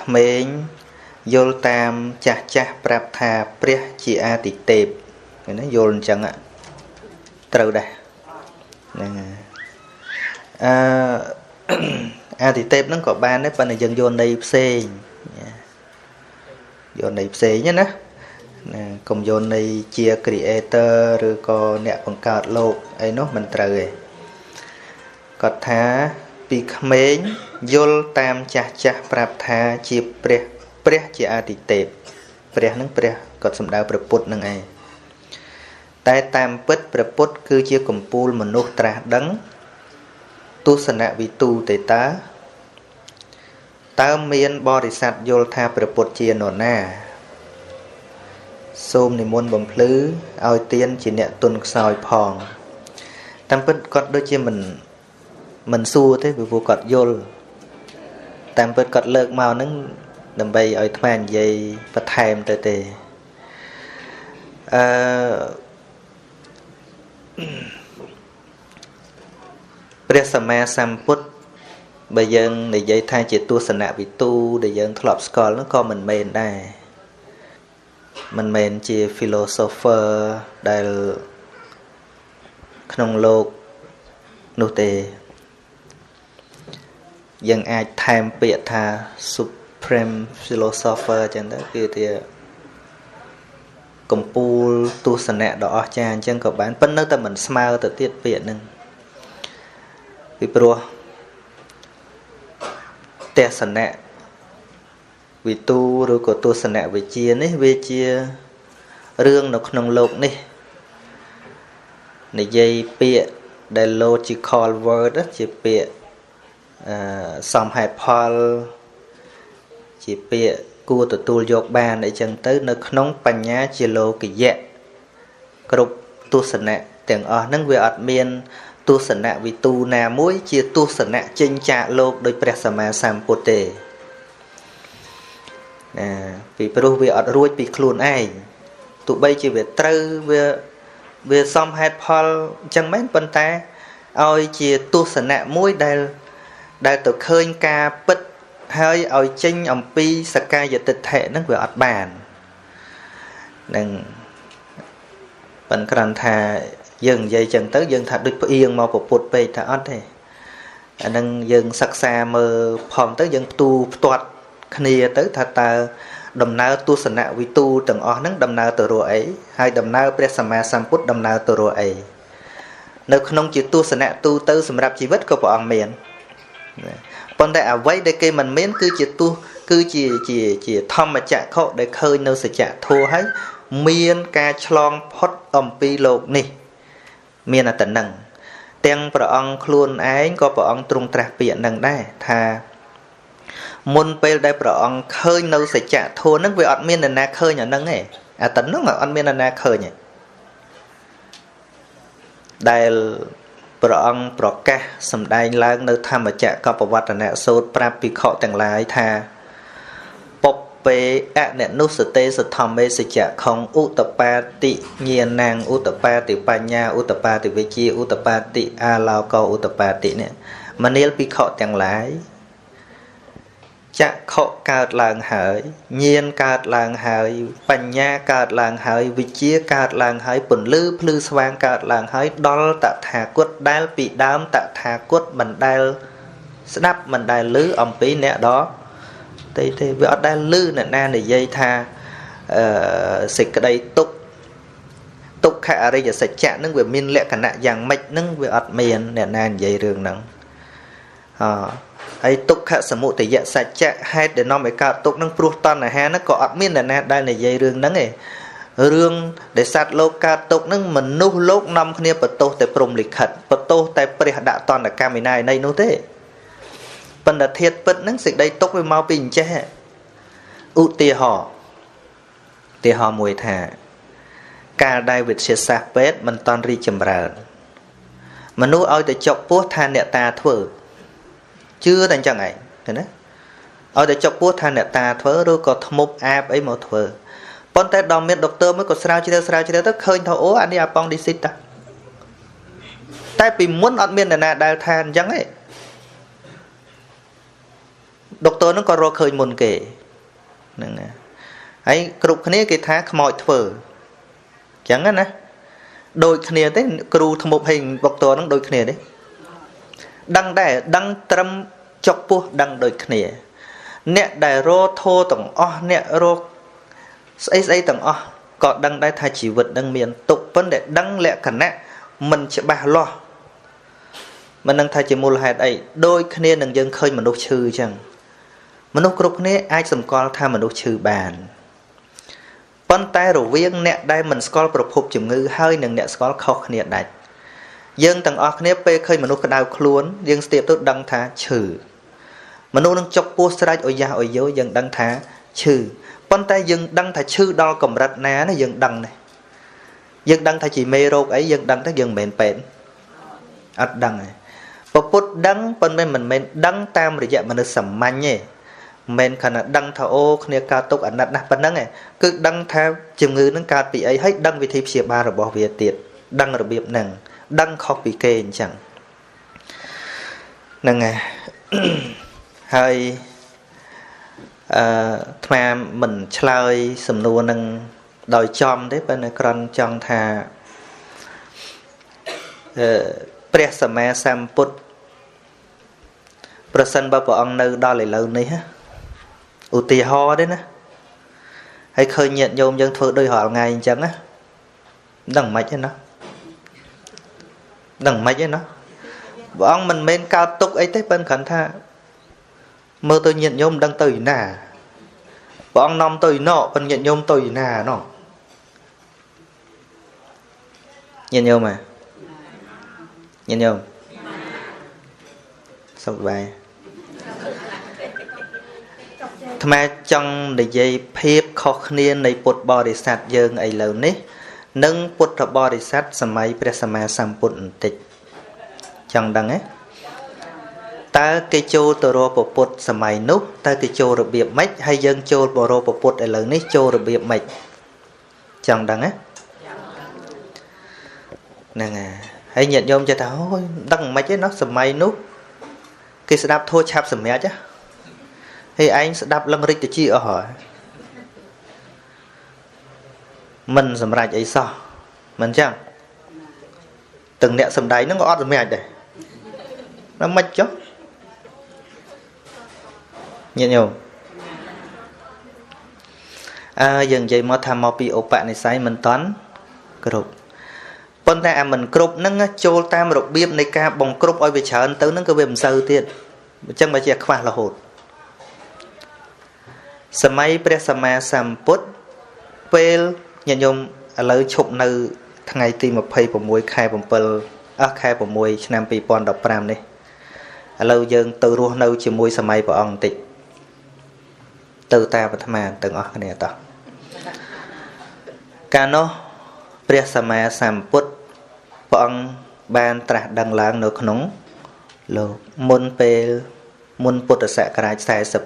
ក្មេងយល់តាមចាស់ចាស់ប្រាប់ថាព្រះជាអាទិទេពណាយល់អញ្ចឹងត្រូវដែរហ្នឹងអាទិទេពហ្នឹងក៏បានដែរប៉ុន្តែយើងយកន័យផ្សេងយកន័យផ្សេងណាកុំយកន័យជា creator ឬក៏អ្នកបង្កើតលោកអីនោះមិនត្រូវទេគាត់ថាពីក្មេងយល់តាមចាស់ចាស់ប្រាប់ថាជាព្រះជាអាទិទេពព្រះនឹងព្រះគាត់សំដៅព្រះពុទ្ធនឹងឯងតែតាមពិតព្រះពុទ្ធគឺជាកំពូលមនុស្សត្រាស់ដឹងទស្សនវិទូទេតើមានបរិស័ទយល់ថាព្រះពុទ្ធជានរណាសូមនិមន្តបំភ្លឺឲ្យទានជាអ្នកទុនខ្សោយផងតាមពិតគាត់ដូចជាមិនសួរទេព្រោះគាត់យល់តាមពិតគាត់លើកមកហ្នឹងដើម្បីឲ្យអាត្មានិយាយបន្ថែមទៅទេព្រះសម្មាសម្ពុទ្ធបើយើងនិយាយថាជាទស្សនវិទូដែលយើងធ្លាប់ស្គាល់នោះក៏មិនមែនដែរមិនមែនជា philosopher ដែលក្នុងលោកនោះទេយើងអាចថែមពាក្យថា supreme philosopher អញ្ចឹងទៅគឺជាកំពូលទស្សនៈដ៏អស្ចារ្យអញ្ចឹងក៏បានប៉ុន្តែនៅតែមិនស្មើទៅទៀតពាក្យហ្នឹងពីព្រោះទស្សនៈវិទូឬក៏ទស្សនៈវិជ្ជានេះវាជារឿងនៅក្នុងโลกនេះនិយាយពាក្យដែល logical word ជាពាក្យសមហេតុផលជាពាក្យគួរទទួលយកបានអីចឹងទៅនៅក្នុងបញ្ញាជាលោកយៈគ្រប់ទស្សនៈទាំងអស់ហ្នឹងវាអត់មានទស្សនៈវិទូណាមួយជាទស្សនៈចេញចាកលោកដោយព្រះសម្មាសម្ពុទ្ធទេពីព្រោះវាអត់រួចពីខ្លួនឯងទោះបីជាវាត្រូវវាសមហេតុផលអញ្ចឹងមែនប៉ុន្តែឲ្យជាទស្សនៈមួយដែលទៅឃើញការពិតហើយឲ្យចេញអំពីសក្កាយទិដ្ឋិហ្នឹងវាអត់បាននឹងប៉ុន្តែគ្រាន់ថាយើងនិយាយចឹងទៅយើងថាដូចផ្អៀងមកពុទ្ធពេកថាអត់ទេអានឹងយើងសិក្សាមើលផងទៅយើងផ្ទាត់គ្នាទៅថាតើដំណើរទស្សនវិទូទាំងអស់ហ្នឹងដំណើរទៅរកអីហើយដំណើរព្រះសម្មាសម្ពុទ្ធដំណើរទៅរកអីនៅក្នុងជាទស្សនៈទូទៅសម្រាប់ជីវិតក៏ព្រះអង្គមានប៉ុន្តែអ្វីដែលគេមិនមានគឺជាធម្មចក្ខុដែលឃើញនៅសច្ចធម៌ហើយមានការឆ្លងផុតអំពីលោកនេះមានតែប៉ុណ្្នឹងទាំងព្រះអង្គខ្លួនឯងក៏ព្រះអង្គទ្រង់ត្រាស់ពាក្យនឹងដែរថាមុនពេលដែលព្រះអង្គឃើញនៅសច្ចធម៌ហ្នឹងវាអត់មាននរណាឃើញអាហ្នឹងទេអាប៉ុណ្្នឹងអត់មាននរណាឃើញទេដែលព្រះអង្គប្រកាសសម្ដែងឡើងនៅធម្មចក្រកបវត្តនៈសូត្រប្រាប់ភិក្ខុទាំងឡាយថាពុពេអនិនុសតេសធម្មេសច្ចខំឧតបាតិញាណังឧតបាតិបញ្ញាឧតបាតិវិជ្ជាឧតបាតិអាឡោកោឧតបាតិនេះមនាលភិក្ខុទាំងឡាយចក្ខុកើតឡើងហើយញាណកើតឡើងហើយបញ្ញាកើតឡើងហើយវិជ្ជាកើតឡើងហើយពន្លឺភ្លឺស្វាងកើតឡើងហើយដល់តថាគតដែលពីដើមតថាគតមិនដែលស្ដាប់មិនដែលឮអំពីអ្នកដទេវាអត់ដែលឮអ្នកណានិយាយថាសេចក្តីទុក្ខអរិយសច្ចៈនឹងវាមានលក្ខណៈយ៉ាងម៉េចនឹងវាអត់មានអ្នកណានិយាយរឿងហ្នឹងហើយទុក្ខសមុទយសច្ចៈហេតុដែលនាំឲ្យកើតទុក្ខនឹងព្រោះតណ្ហាហ្នឹងក៏អត់មានអ្នកណាដែលនិយាយរឿងហ្នឹងទេរឿងដែលសត្វលោកកើតទុក្ខហ្នឹងមនុស្សលោកនាំគ្នាបន្ទោសតែព្រំលិខិតបន្ទោសតែព្រះដាក់តណ្ហកម្មវិន័យនៃនោះទេប៉ុន្តែធាតុពិតហ្នឹងសេចក្តីទុក្ខវាមកពីអញ្ចេះឧទាហរណ៍មួយថាកាលដែលវិទ្យាសាស្ត្រពេទ្យមិនតាន់រីកចម្រើនមនុស្សឲ្យតែចុកពោះថាអ្នកតាធ្វើជឿតែអញ្ចឹងឯងឃើញណាឲ្យតែចុកពោះថាអ្នកតាធ្វើឬក៏ធ្មប់អាបអីមកធ្វើប៉ុន្តែដល់មានដុកទ័រមួយក៏ស្រាវជ្រាវទៅឃើញថាអូអានេះអាប៉ង់ឌីស៊ីតតែពីមុនអត់មានអ្នកណាដែលថាអញ្ចឹងទេដុកទ័រហ្នឹងក៏រកឃើញមុនគេ nè ấy cục khné cái thá khmoi thở chẳng á nè đôi khné đấy cừu tham một hình bọc to nó đôi khné đấy đăng đẻ đăng trâm chọc pu đăng đôi khné nè đại rô thô tổng nè rô ấy tổng có đăng đại thay chỉ vật đăng miền tục vấn đề đăng lẹ cẩn nè mình sẽ bà lo mình đang thay chỉ mua hạt ấy đôi khné đừng dân khơi mà nô chư chẳng mà nô cục khné ai sầm con tham mà nô chư bàn vấn tay rồi viên nè đây mình scrollประพบជំងឺហើយនឹងអ្នកស្គាល់ខុសគ្នាដាច់យើងទាំងអស់គ្នាពេលឃើញមនុស្សក្តៅខ្លួនយើងស្ទាបទៅដឹងថាឈឺមនុស្សនឹងចុកពោះស្រែកអុយយ៉ាអុយយោយើងដឹងថាឈឺប៉ុន្តែយើងដឹងថាឈឺដល់កម្រិតណាណាយើងដឹងដែរយើងដឹងថាជាមេរោគអីយើងដឹងតែយើងមិនមែនពេទ្យអត់ដឹងទេពពុទ្ធដឹងប៉ុន្តែមិនមែនដឹងតាមរយៈមនុស្សសាមញ្ញទេមិនខណៈដឹងថាអូគ្នាកើតទុកអាណិតណាស់ប៉ុណ្ណឹងឯងគឺដឹងថាជំងឺនឹងកើតពីអីហើយដឹងវិធីព្យាបាលរបស់វាទៀតដឹងរបៀបហ្នឹងដឹងខុសពីគេអញ្ចឹងហ្នឹងហើយថ្មមិនឆ្លើយសំណួរនឹងដោយចំទេប៉ុន្តែគ្រាន់ចង់ថាព្រះសម្មាសម្ពុទ្ធប្រសិនបើព្រះអង្គនៅដល់ឥឡូវនេះឧទាហរណ៍ទេណាហើយឃើញញាតិញោមយើងធ្វើដូចរាល់ថ្ងៃអញ្ចឹងណាដឹងមិនទេណាដឹងមិនទេណាព្រះអង្គមិនមែនកើតទុកអីទេប៉ុន្តែគ្រាន់ថាមើលទៅញាតិញោមដឹងទៅណាព្រះអង្គនាំទៅណោប៉ុន្តែញាតិញោមទៅណាណោញាតិញោមញាតិញោមសុខបាយថ្មចង់និយាយភាពខុសគ្នានៃពុទ្ធបរិស័ទយើងឥឡូវនេះនិងពុទ្ធបរិស័ទសម័យព្រះសម្មាសម្ពុទ្ធបន្តិចចង់ដឹងទេតើគេចូលទៅរកពុទ្ធសម័យនោះតើគេចូលរបៀបម៉េចហើយយើងចូលបរោពុទ្ធឥឡូវនេះចូលរបៀបម៉េចចង់ដឹងទេហ្នឹងហើយញាតិញោមចេះថាអូយដឹងមិនទេណោះសម័យនោះគេស្ដាប់ធัวឆាប់សម្រាប់ហើយឯងស្ដាប់លឹងរិចតិចអស់ហើយមិនសម្រេចអីសោះមិនចឹងទាំងអ្នកសំដែងហ្នឹងក៏អត់សម្រេចដែរណាមិនចុះញាតិញោមយើងនិយាយមកថាមកពីឧបនិស្ស័យមិនតាន់គ្រប់ប៉ុន្តែអាមិនគ្រប់ហ្នឹងចូលតាមរបៀបនៃការបង្គ្រប់ឲ្យវាច្រើនទៅហ្នឹងក៏វាមិនសូវទៀតអញ្ចឹងបើជាខ្វះរហូតសម័យព្រះសម្មាសម្ពុទ្ធពេលញាតិញោមឥឡូវឈប់នៅថ្ងៃទី26ខែ7ខែ6ឆ្នាំ2015នេះឥឡូវយើងទៅរស់នៅជាមួយសម័យព្រះអង្គបន្តិចទៅតាមអាត្មាទាំងអស់គ្នាតោះកាលនោះព្រះសម្មាសម្ពុទ្ធព្រះអង្គបានត្រាស់ដឹងឡើងនៅក្នុងលោកមុនពុទ្ធសករាជ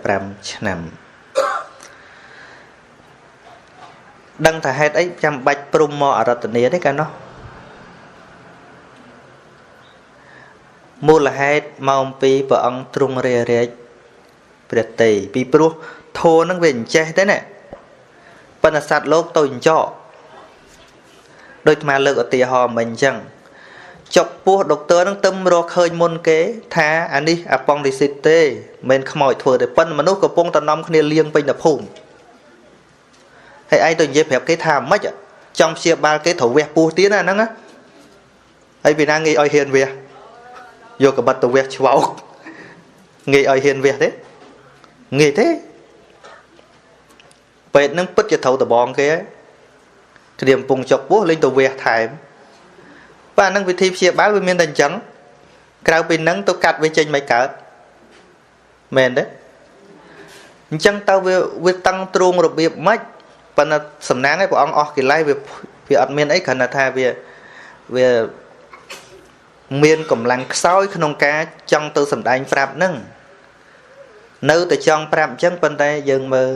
45ឆ្នាំដឹងថាហេតុអីចាំបាច់ព្រមមកអរតនីទេកាលនោះមូលហេតុមកអំពីព្រះអង្គទ្រង់រារាជព្រះតីពីព្រោះធម៌នឹងវាអញ្ចេះទេណាប៉ុន្តែសត្វលោកទៅអញ្ចោដូចអាលើកឧទាហរណ៍មិញអញ្ចឹងចុកពោះដុកទ័រនឹងទឹមរកឃើញមុនគេថាអានេះអាប៉ង់ឌីស៊ីតទេមិនខ្មោចធ្វើទេប៉ុន្តែមនុស្សកំពុងតែនាំគ្នាលៀងពេញតែភូមិហើយឯងទៅនិយាយប្រាប់គេថាមិនចង់ព្យាបាលគេត្រូវវះពោះទៀតណាហ្នឹងណាហើយពីណាងាយឲ្យហ៊ានវះយកកបិតទៅវះឆ្វោកងាយឲ្យហ៊ានវះទេងាយទេពេទ្យនឹងពិតជាត្រូវដបងគេហើយត្រៀមពងចុកពោះលេងទៅវះថែមបាទហ្នឹងវិធីព្យាបាលវាមានតែអញ្ចឹងក្រៅពីហ្នឹងទៅកាត់វាចេញមិនកើតមែនទេអញ្ចឹងទៅវាតឹងទ្រូងរបៀបម៉េចប៉ុន្តែសំណាងឯព្រះអង្គអស់កិលេសវាអត់មានអីគ្រាន់តែថាវាមានកម្លាំងខ្សោយក្នុងការចង់ទៅសម្ដែងប្រាប់ហ្នឹងនៅតែចង់ប្រាប់អញ្ចឹងប៉ុន្តែយើងមើល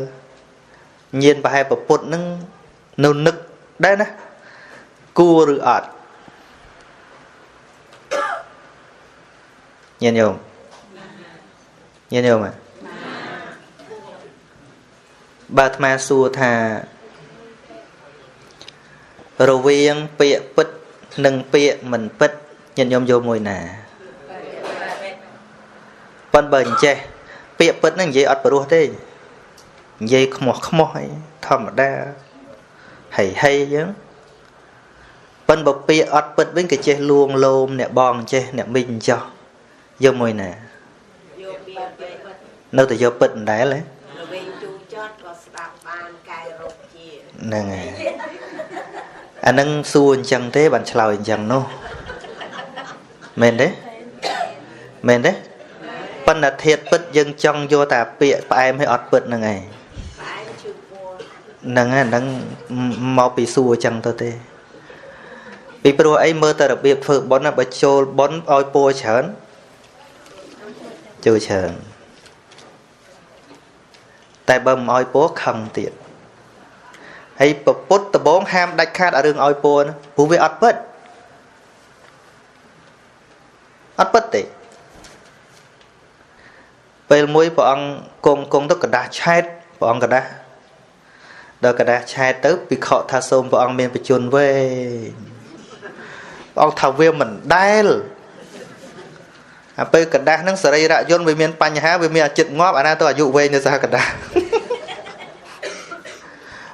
ញៀនប្រហែលប្រពុតហ្នឹងនៅនឹកដែរណាគួរឬអត់ញៀនញោម bà thma xua thà rồi viên bịa bích nâng bịa mình bích nhân nhôm vô mùi nà bên bền chê bịa bích nó vậy ọt bà ruột đi vậy không mỏi thầm đa hay chứ bên bọc bịa ọt bích với cái chê luôn lôm nè bòn chê nè mình cho vô mùi nà đâu thì vô bích đá lấy nè anh nâng xua chẳng thế bạn chào chẳng nô mền đấy bên là thiệt bích dân trong vô tà bịa em hay ọt bích nè ngày nâng mau bị xua chẳng thôi thế vì bữa ấy mơ ta đặc biệt phở bón là bà chô bón oi po chởn chô chởn tại bầm oi po không tiện hay bà bút tà bóng ham đạch khát ở đường oi po bố về ọt bích tỉ bây mùi bà ông cùng tất cả đá chát bà ông cả đá đó cả đá chát tới bị khọ tha xôm bà ông miền bà chuồn về ông thảo viên mình đai bây cả đá nâng sở đây ra dôn với miền bánh há với miền chịt ngóp anh tôi dụ về như sao cả đá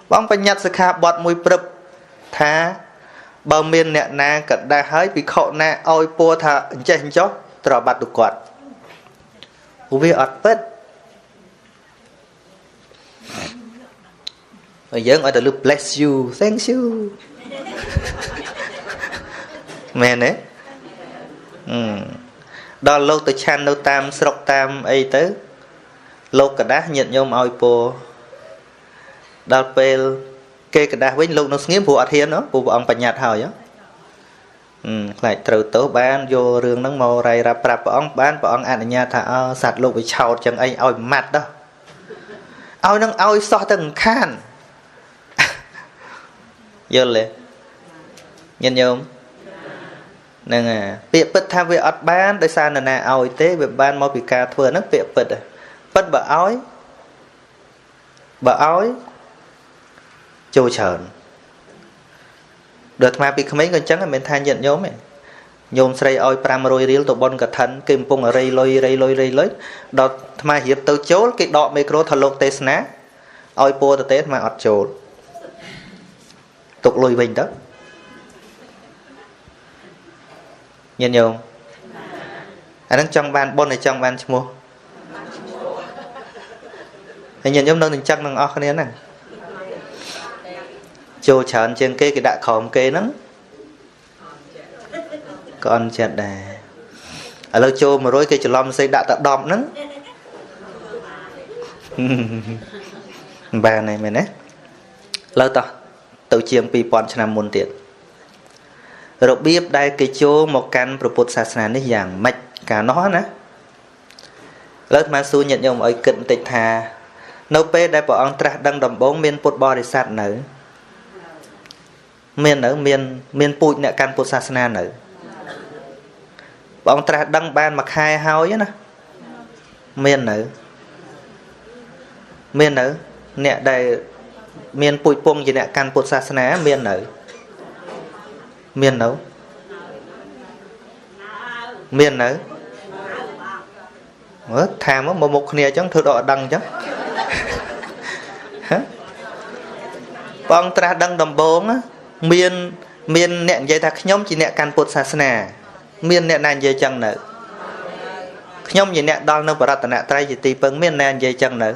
bóng bánh nhặt sẽ khá bọt mùi prập thá bờ miền nẹ nà cả đá hơi bị khổ nà ôi po thà chạy hình chó trở bạt được quạt hú vi ọt bết rồi dân ở the loop bless you thank you mẹ nè đó lâu từ chan lâu tam sọc tam ấy tới lâu cả đá nhận nhôm oi po đó pel kê cả đá với lâu nó nghiến vụ thiên đó vụ ông bạch nhạt hỏi á lại từ tố ban vô rương nắng màu ray ra prap ông ban ông anh nhà thà sạt lâu bị chào chẳng ai oi mặt đó oi nâng oi so từng khan vô lệ nhận nhôm nè bịa bật tham về ọt ban đời xa nè oi tế về ban mau bị ca thừa nó bịa bật bật bà ói trôi trởn được mà bị mấy người trắng là mình thay nhận nhóm này nhôm xây oi pram rồi riêng tụ bon cả thân kim pung ở đây lôi đó mà hiệp từ chối cái đọ micro thằng lộc tê ná oi po từ tết mà ọt trôi tục lùi bình đó nhận nhôm anh đang trong ban bon này trong ban mua anh nhận nhóm đâu mình chắc năng o cái này chô chán trên cái đã khóm kê nắng còn chẹt đà ở lâu chô mà rồi cái chữ lâm xây đã tạo đom nắng bà này mày nè lâu ta tự chiêm pi pon chăn môn tiện rồi biết đây cái chô một căn propos sasana này dạng mạch cả nó nè lớp mà su nhận nhung ở cận tịch hà nấu pe đây bỏ ông tra đăng đầm bóng miền bột bò để sạt nở miền ở miền bụi nè căn bột sasana nở bọn tra đăng ban mặc hai hao chứ nè miền nở nè đây miền bụi pung gì nè căn bột sasana miền nở tham á một kia chẳng thưa đọ đăng chứ bọn tra đăng đầm bóng á miền nẹn dây ta nhóm chỉ nẹn căn bột sasana miền nẹn nàn dây chân nợ nhóm gì nẹn đo nâng bà rata nạ trai gì tì bưng miền nẹn dây chân nợ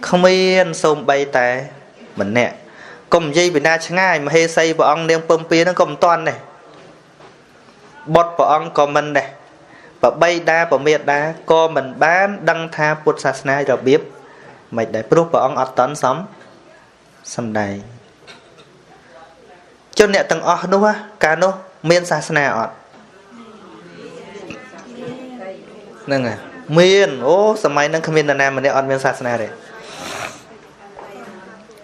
không yên xông bay tay mình nẹn cùng dây bị na chẳng ai mà hê xây bà ông nâng bông pia nó cùng toàn này bọt bà ông có mình này và bay đa bà miệt đa có mình bán đăng tha bột sasana rồi biết mày để proof bà ông ọt tấn sống xâm đầy cho nẹ tầng ọt nô á cả nô miên sasana ọt nâng à miên ô sầm mai nâng khám miên đàn nam mà nẹ ọt miên sasana đấy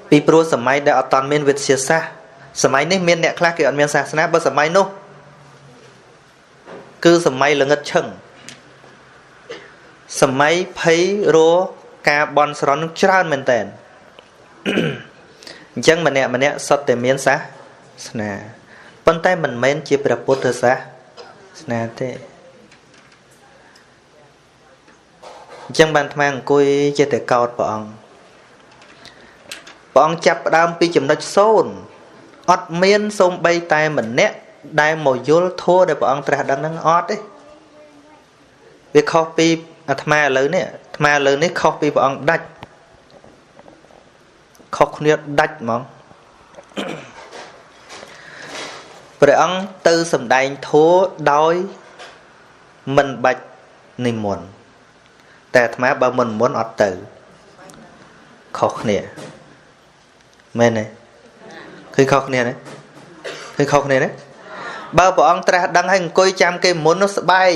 vì pro sầm mai đã ọt tấn miên việt xìa xa sầm mai này miên nẹ khác kì ọt miên sasana bơ sầm mai nô cứ sầm mai là ngất chừng សម័យភ័យរការបន់ស្រន់នឹងច្រើនមែនតើអញ្ចឹងម្នាក់សុទ្ធតែមានសាសនាប៉ុន្តែមិនមែនជាព្រះពុទ្ធសាសនាទេអញ្ចឹងបានអាត្មាអង្គុយចេះតែកោតព្រះអង្គចាប់ផ្ដើមពីចំណុច0អត់មានសូម្បីតែម្នាក់ដែលមកយល់ធម៌ដែលព្រះអង្គត្រាស់ដឹងហ្នឹងអត់ទេវាខុសពីអាត្មាឥឡូវនេះខុសពីព្រះអង្គដាច់ខុសគ្នាដាច់ហ្មងព្រះអង្គទៅសម្ដែងធម៌ដោយមិនបាច់និមន្តតែអាត្មាបើមិននិមន្តអត់ទៅខុសគ្នាមែនទេឃើញខុសគ្នាទេបើព្រះអង្គត្រាស់ដឹងហើយអង្គុយចាំគេមុននោះស្បែក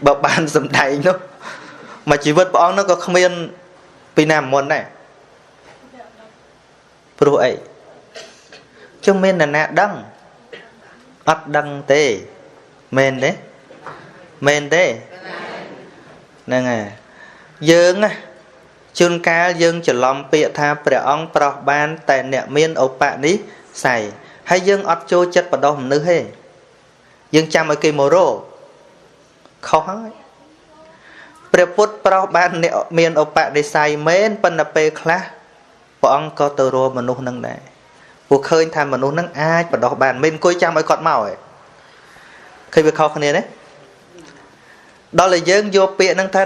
បើបានសម្ដែងនោះមកជីវិតព្រះអង្គនោះក៏គ្មានពីណាមុនដែរព្រោះអីជុំមានអ្នកណាដឹងអត់ដឹងទេមែនទេហ្នឹងហើយយើងជួនកាលយើងច្រឡំពាក្យថាព្រះអង្គប្រោះបានតែអ្នកមានឧបនិស្ស័យហើយយើងអត់ចូលចិត្តបដោះមនុស្សទេយើងចាំឲ្យគេមករកខុសហើយព្រះពុទ្ធប្រោះបានអ្នកមានឧបនិស្ស័យមែនប៉ុន្តែពេលខ្លះព្រះអង្គក៏ទៅរកមនុស្សនឹងដែរពួកឃើញថាមនុស្សនឹងអាចបដោះបានមិនអង្គុយចាំឲ្យគាត់មកទេឃើញវាខុសគ្នាទេដល់តែយើងយកពាក្យហ្នឹងថា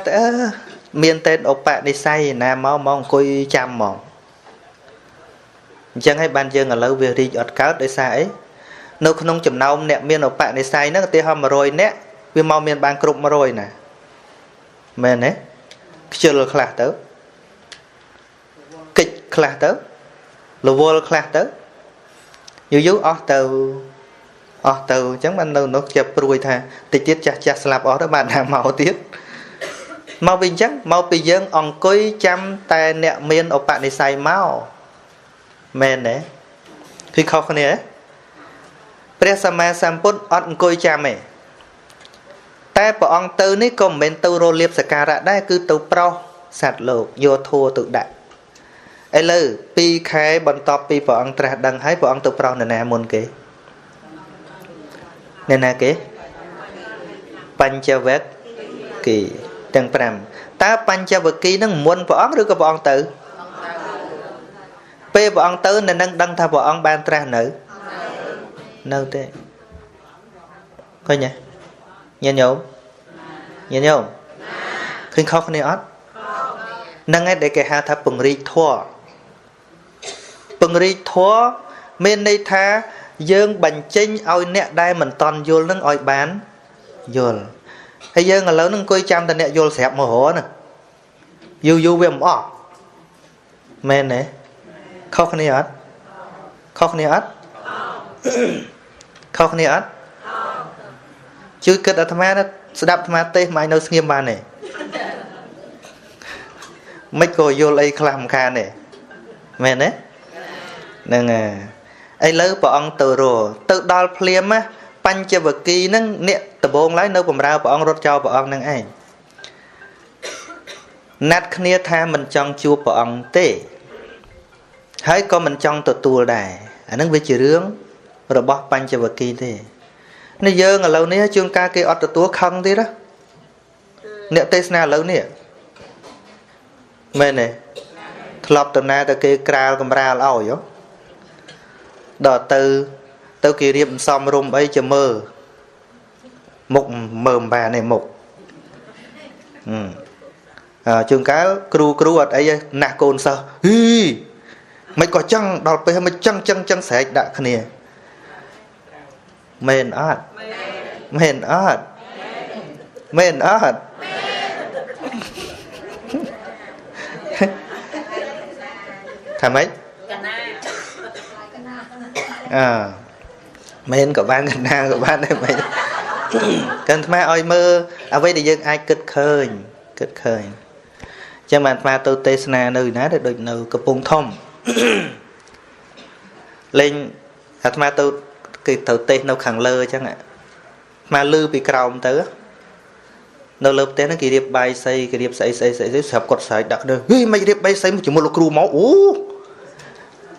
មានតែឧបនិស្ស័យណាមកអង្គុយចាំមកអញ្ចឹងហើយបានយើងឥឡូវវារីកអត់កើតដោយសារអីនៅក្នុងចំណោមអ្នកមានឧបនិស្ស័យហ្នឹងឧទាហរណ៍100នាក់វាមកមានបានគ្រប់100ណាមែនទេខ្ជិលខ្លះទៅកិច្ចខ្លះទៅរវល់ខ្លះទៅយូរអស់ទៅអញ្ចឹងបាននៅនោះជាព្រួយថាតិចទៀតចាស់ស្លាប់អស់ទៅបានថាមកទៀតមកវិញអញ្ចឹងមកពីយើងអង្គុយចាំតែអ្នកមានឧបនិស្ស័យមកមែនទេគឺខុសគ្នាព្រះសម្មាសម្ពុទ្ធអត់អង្គុយចាំទេតែព្រះអង្គទៅនេះក៏មិនមែនទៅរលៀបសក្ការៈដែរគឺទៅប្រោសសត្វលោកយកធัวទៅដាក់ឥឡូវ2ខែបន្ទាប់ពីព្រះអង្គត្រាស់ដឹងហើយព្រះអង្គទៅប្រោសនរណាមុនគេអ្នកណាគេបញ្ចវគិទាំង5តើបញ្ចវគិនឹងមុនព្រះអង្គឬក៏ព្រះអង្គទៅពេលព្រះអង្គទៅនៅនឹងដឹងថាព្រះអង្គបានត្រាស់នៅទេឃើញទេញាតិញោមឃើញខុសគ្នាអត់ហ្នឹងឯងដែលគេហៅថាពង្រីកធម៌មានន័យថាយើងបញ្ចេញឲ្យអ្នកដែលមិនតន់យល់នឹងឲ្យបានយល់ហើយយើងឥឡូវនឹងអង្គុយចាំតែអ្នកយល់ស្រាប់មករណាយូរវាមិនអស់មែនទេខុសគ្នាអត់ជួយគិតអាត្មាណាស្ដាប់អាត្មាទេសមិនឲ្យនៅស្ងៀមបានទេមិនក៏យល់អីខ្លះមិនខានទេមែនទេហ្នឹងហើយឥឡូវព្រះអង្គទៅដល់ភ្លាមណាបញ្ចវគិហ្នឹងអ្នកដំបងឡើយនៅបំរើព្រះអង្គរត់ចោលព្រះអង្គហ្នឹងឯងណាត់គ្នាថាមិនចង់ជួបព្រះអង្គទេហើយក៏មិនចង់ទទួលដែរអាហ្នឹងវាជារឿងរបស់បញ្ចវគិទេនេះយើងឥឡូវនេះជួនកាលគេអត់ទទួលខឹងទៀតណាអ្នកទេសនាឥឡូវនេះមែនទេធ្លាប់តំណាតែគេក្រាលកំរាលឲ្យដល់ទៅគេរៀបសំរុំអីចាំមើលមុខមើលមិនបានទេមុខជួនកាលគ្រូអត់អីណាស់កូនសិស្សហ៊ីមិនក៏ចឹងដល់ពេលមិនចឹងស្រែកដាក់គ្នាមែនអត់ថាម៉េចមែនក៏បានកណ្ណាក៏បានដែរមែនកាន់អាត្មាឲ្យមើលអ្វីដែលយើងអាចគិតឃើញចឹងបានអាត្មាទៅទេសនានៅណាដែលដូចនៅកំពង់ធំលេងអាត្មាទៅគេទៅទេសនៅខាងលើចឹងអាត្មាលឺពីក្រោមទៅ នៅលើផ្ទះហ្នឹងគេរៀបបាយសីគេរៀបស្អីស្រាប់គាត់ស្រែកដាក់គ្នាហេមិនរៀបបាយសីជាមួយលោកគ្រូមកអូ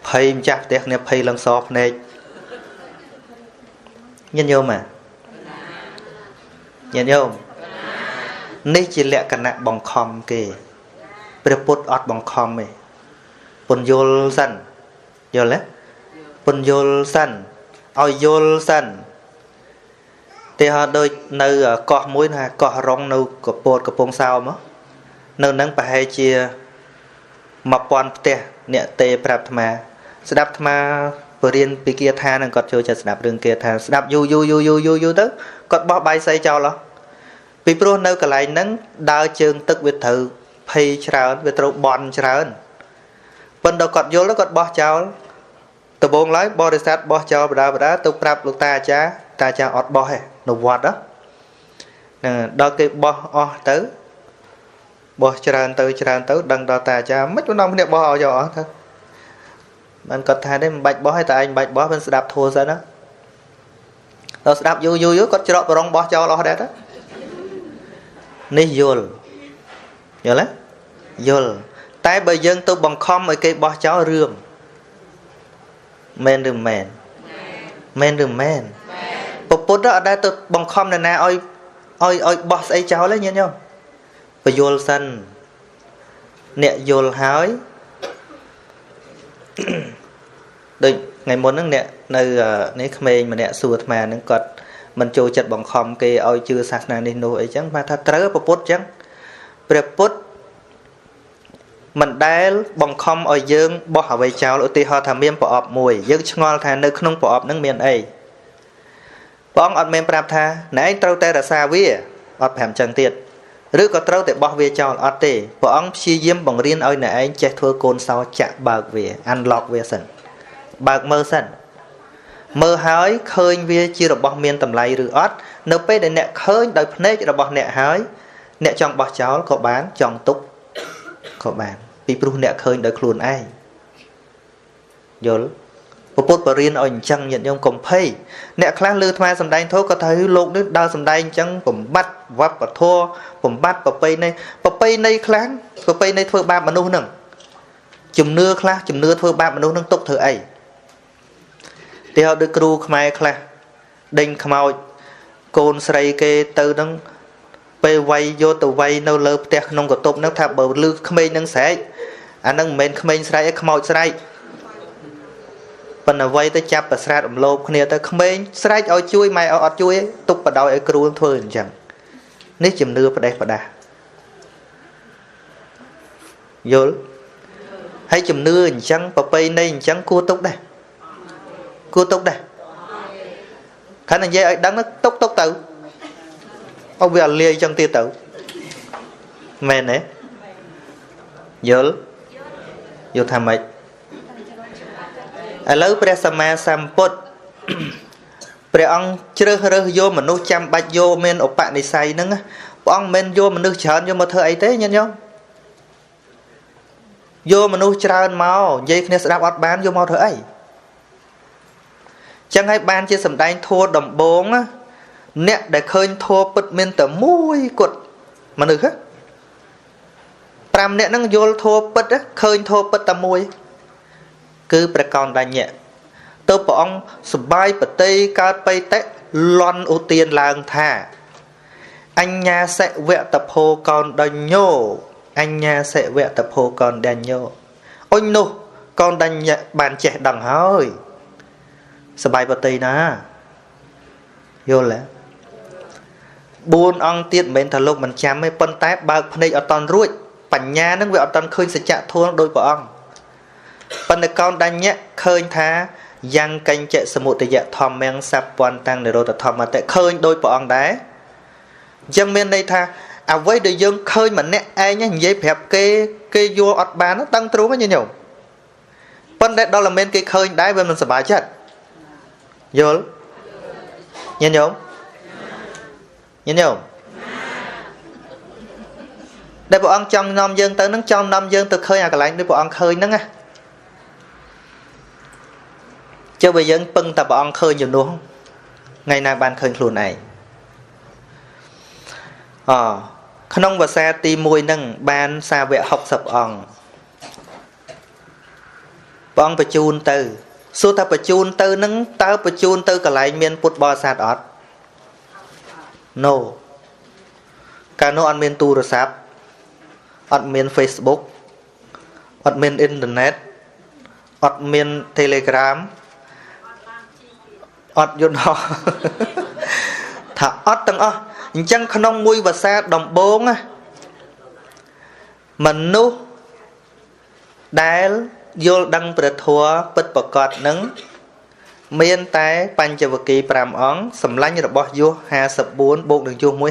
ភ័យម្ចាស់ផ្ទះគ្នាភ័យឡើងសភ្នែកញាតិញោមញាតិញោមនេះជាលក្ខណៈបង្ខំគេព្រះពុទ្ធអត់បង្ខំទេពន្យល់សិនយល់ទេពន្យល់សិនឲ្យយល់សិនតែហៅដូចនៅកោះមួយថាកោះរងនៅកពតកំពង់សោមនៅនឹងប្រហែលជា1000ផ្ទះអ្នកទេប្រាប់អាត្មាស្ដាប់អាត្មាបរៀនពីគាថានឹងគាត់ចូលចិត្តស្ដាប់រឿងគាថាស្ដាប់យូរទៅគាត់បោះបាយសីចោលពីព្រោះនៅកន្លែងហ្នឹងដើរជើងទឹកវាត្រូវភ័យច្រើនវាត្រូវបន់ច្រើនប៉ុន្តែគាត់យល់ទៅគាត់បោះចោលដំបងឡើយបរិស័ទបោះចោលបដាទៅប្រាប់លោកតាអាចារ្យអត់បោះទេនៅវត្តហ្នឹងដល់គេបោះអស់ទៅបោះច្រើនទៅដឹងដល់តាអាចារ្យមិនបណ្ដំគ្នាបោះឲ្យយកអស់ទៅបានគាត់ថាទេមិនបាច់បោះទេតែឯងមិនបាច់បោះមិនស្ដាប់ធัวសិនណាដល់ស្ដាប់យូរគាត់ច្រកប្រងបោះចោលអស់ដែរទៅនេះយល់ទេយល់តែបើយើងទៅបង្ខំឲ្យគេបោះចោលរឿងមែនឬមែនពុទ្ធអត់ដែលទៅបង្ខំនរណាឲ្យបោះស្អីចោលទេញាតិញោមបញ្យល់សិនអ្នកយល់ហើយដូចថ្ងៃមុនហ្នឹងអ្នកនៅនេះក្មេងម្នាក់សួរអាត្មាហ្នឹងគាត់មិនចូលចិត្តបង្ខំគេឲ្យជឿសាសនានេះនោះអីចឹងថាត្រូវពុទ្ធចឹងព្រះពុទ្ធមិនដែលបង្ខំឲ្យយើងបោះអ្វីចោលឧទាហរណ៍ថាមានប្រអប់មួយយើងឆ្ងល់ថានៅក្នុងប្រអប់ហ្នឹងមានអីព្រះអង្គអត់មានប្រាប់ថាណែឯងត្រូវតែរក្សាវាអត់ប្រាប់ចឹងទៀតឬក៏ត្រូវតែបោះវាចោលអត់ទេព្រះអង្គព្យាយាមបង្រៀនឲ្យអ្នកឯងចេះធ្វើកូនសោចាក់បើកវា unlock វាសិនបើកមើលសិនមើលហើយឃើញវាជារបស់មានតម្លៃឬអត់នៅពេលដែលអ្នកឃើញដោយភ្នែករបស់អ្នកហើយអ្នកចង់បោះចោលក៏បានចង់ទុកក៏បានពីព្រោះអ្នកឃើញដោយខ្លួនឯងយល់ពុទ្ធបរិញ្ញាឲ្យអញ្ចឹងញាតិញោមកុំភ័យអ្នកខ្លះលើអាត្មាសំដែងធម៌ក៏ថាលោកនេះដើរសំដែងអញ្ចឹងបំបត្តិវប្បធម៌បំបត្តិប្រពៃណីខ្លះប្រពៃណីធ្វើបាបមនុស្សហ្នឹងជំនឿខ្លះជំនឿធ្វើបាបមនុស្សហ្នឹងទុកធ្វើអីទីហៅដូចគ្រូខ្មែរខ្លះដេញខ្មោចកូនស្រីគេទៅហ្នឹងពេលវាយយកទៅវាយនៅលើផ្ទះក្នុងកតុបហ្នឹងថាបើលឺក្មេងនឹងស្រែកអាហ្នឹងមិនមែនក្មេងស្រែកឯខ្មោចស្រែកប៉ុន្តែវាយទៅចាប់ប្រស្រាតរំលោភគ្នាទៅក្មេងស្រែកឲ្យជួយម៉ែឲ្យអត់ជួយទុកបដ ாய் ឲ្យគ្រូធ្វើអញ្ចឹងនេះជំនឿផ្ដេសផ្ដាសយល់ហើយជំនឿអញ្ចឹងប្រពៃណីអញ្ចឹងគួរទុកដែរខាងនិយាយឲ្យដឹងទុកទៅអូវាលាយអញ្ចឹងទៀតទៅមែនទេយល់ថាម៉េចឥឡូវព្រះសម្មាសម្ពុទ្ធព្រះអង្គជ្រើសរើសយកមនុស្សចាំបាច់យកមានឧបនិស្ស័យហ្នឹងព្រះអង្គមិនយកមនុស្សច្រើនយកមកធ្វើអីទេញាតិញោមយកមនុស្សច្រើនមកនិយាយគ្នាស្ដាប់អត់បានយកមកធ្វើអីចឹងហើយបានជាសម្ដែងធัวដំបងអ្នកដែលឃើញធัวពិតមានតែមួយគត់មនុស្ស5អ្នកហ្នឹងយល់ធัวពិតឃើញធัวពិតតែមួយគឺព្រះកោណ្ឌញ្ញៈទៅព្រះអង្គសបាយបតីកើតបៃតិលន់ឧទានឡើងថាអញ្ញាសិវតភោកោណ្ឌញ្ញោអញ្ញាសិវតភោកោណ្ឌញ្ញោអញនោះកោណ្ឌញ្ញៈបានចេះដឹងហើយសបាយបតីណាយល់ទេ4អង្គទៀតមិនមែនថាលោកមិនចាំទេប៉ុន្តែបើកភ្នែកអត់តន់រួចបញ្ញានឹងវាអត់តន់ឃើញសច្ចធម៌ដោយព្រះអង្គប៉ុន្តែកោណ្ឌញ្ញៈឃើញថាយ៉ាងកញ្ចសមុទយធម្មងសពន្តាំងនិរោធធម្មតេឃើញដោយព្រះអង្គដែរអញ្ចឹងមានន័យថាអ្វីដែលយើងឃើញម្នាក់ឯងនិយាយប្រាប់គេយល់អត់បានដឹងទ្រូងហ្នឹងញោមប៉ុន្តែដល់តែមានគេឃើញដែរវាមិនសប្បាយចិត្តយល់ញញោមដែលព្រះអង្គចង់នាំយើងទៅនឹងចង់នាំយើងទៅឃើញអាកន្លែងដែលព្រះអង្គឃើញហ្នឹងណាចុះបើយើងពឹងតែព្រះអង្គឃើញជំនួសថ្ងៃណាបានឃើញខ្លួនឯង ក្នុងភាសាទី1នឹងបានសាវក60អង្គព្រះអង្គបញ្ជូនទៅសួរថាបញ្ជូនទៅនឹងតើបញ្ជូនទៅកន្លែងមានពុទ្ធបរិស័ទអត់ No កាលនោះអត់មានទូរស័ព្ទអត់មាន Facebook អត់មានអ៊ីនធឺណិតអត់មាន Telegram អត់យន្តហោះថាអត់ទាំងអស់អញ្ចឹងក្នុងមួយភាសាដំបូងមនុស្សដែលយល់ដឹងព្រះធម៌ពិតប្រាកដនឹងមានតែបញ្ចវគិ5អង្គសម្លាញ់របស់យោះ54បូកនឹងយោះ1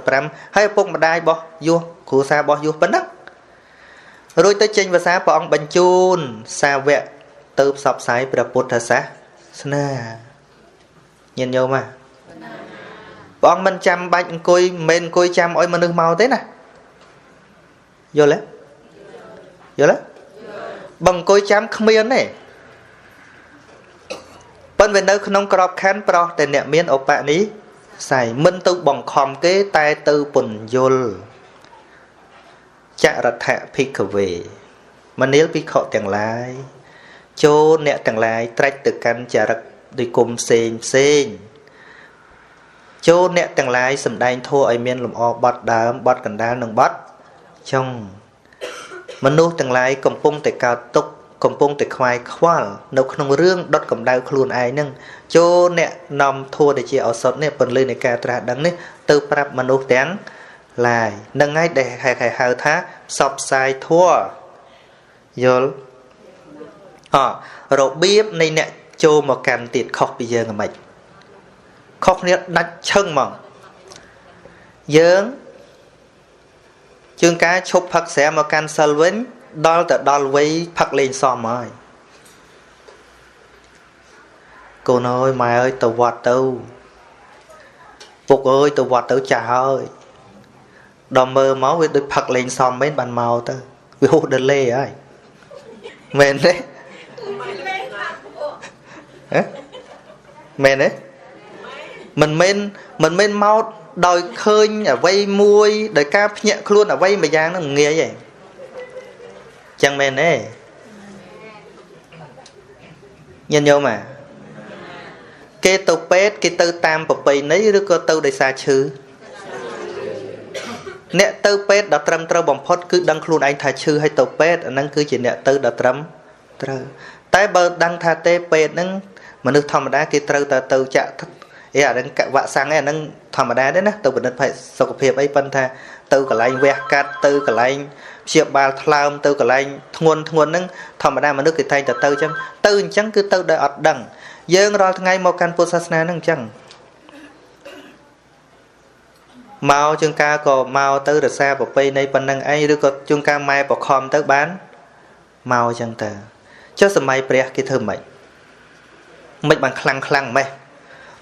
55ហើយឪពុកម្ដាយរបស់យោះគ្រួសាររបស់យោះប៉ុណ្ណឹងរួចទៅចេញភាសាព្រះអង្គបញ្ជូនសាវកទៅផ្សព្វផ្សាយព្រះពុទ្ធសាសនាញាតិញោមព្រះអង្គមិនចាំបាច់អង្គុយមិនអង្គុយចាំឲ្យមនុស្សមកទេណាយល់ទេយល់ទេបើអង្គុយចាំគ្មានទេប៉ុន្តែនៅក្នុងក្របខ័ណ្ឌប្រោះតែអ្នកមានឧបនិស្ស័យមិនទៅបង្ខំគេតែទៅពន្យល់ចរដ្ឋភិក្ខវេមនាលភិក្ខុទាំងឡាយចូលអ្នកទាំងឡាយត្រាច់ទៅកាន់ចរិតដោយគុំផ្សេងផ្សេងចូលអ្នកទាំងឡាយសម្ដែងធម៌ឲ្យមានលំអបត់ដើមបត់កណ្ដាលនិងបត់ចុងមនុស្សទាំងឡាយកំពុងតែកើតទុក្ខកំពុងតែខ្វាយខ្វល់នៅក្នុងរឿងដុតកម្ដៅខ្លួនឯងហ្នឹងចូលអ្នកនាំធัวដែលជាឱសថនេះពន្លឺនៃការត្រាស់ដឹងនេះទៅប្រាប់មនុស្សទាំងឡាយនឹងហើយដែលហៅថាផ្សព្វផ្សាយធัวយល់របៀបនៃអ្នកចូលមកកាន់ទៀតខុសពីយើងហ្មងខុសគ្នាដាច់ឈឹងហ្មងយើងជាងការឈប់ផឹកស្រាមកកាន់សិលវិញដល់វ័យផឹកលេងសមហើយកូនអើយម៉ែអើយទៅវត្តទៅពុកអើយទៅវត្តទៅចាស់ហើយដល់មើលមកវាដូចផឹកលេងសមមែនបានមកទៅវាហូរដឺលេហើយមែនទេមែនទេមិនមែនមកដោយឃើញអ្វីមួយដោយការភ្ញាក់ខ្លួនអ្វីមួយយ៉ាងហ្នឹងងាយទេចឹងមែនទេញាតិញោមគេទៅពេទ្យគេទៅតាមប្រពៃណីឬក៏ទៅដោយសារឈឺអ្នកទៅពេទ្យដល់ត្រឹមត្រូវបំផុតគឺដឹងខ្លួនឯងថាឈឺហើយទៅពេទ្យអាហ្នឹងគឺជាអ្នកទៅដល់ត្រឹមត្រូវតែបើដឹងថាទេពេទ្យហ្នឹងមនុស្សធម្មតាគេត្រូវតែទៅចាក់អាហ្នឹងវ៉ាក់សាំងអាហ្នឹងធម្មតាទេណាទៅពិនិត្យសុខភាពអីប៉ុន្តែទៅកន្លែងវះកាត់ទៅកន្លែងព្យាបាលថ្លើមទៅកន្លែងធ្ងន់ហ្នឹងធម្មតាមនុស្សគេតែងតែទៅអញ្ចឹងទៅអញ្ចឹងគឺទៅដោយអត់ដឹងយើងរាល់ថ្ងៃមកកាន់ពុទ្ធសាសនាហ្នឹងអញ្ចឹងមកជាងការក៏មកទៅរសារប្រពៃណីប៉ុណ្ណឹងអីឬក៏ជាងការម៉ែបខំទៅបានមកអញ្ចឹងទៅចុះសម័យព្រះគេធ្វើម៉េចបានខ្លាំងម៉េះ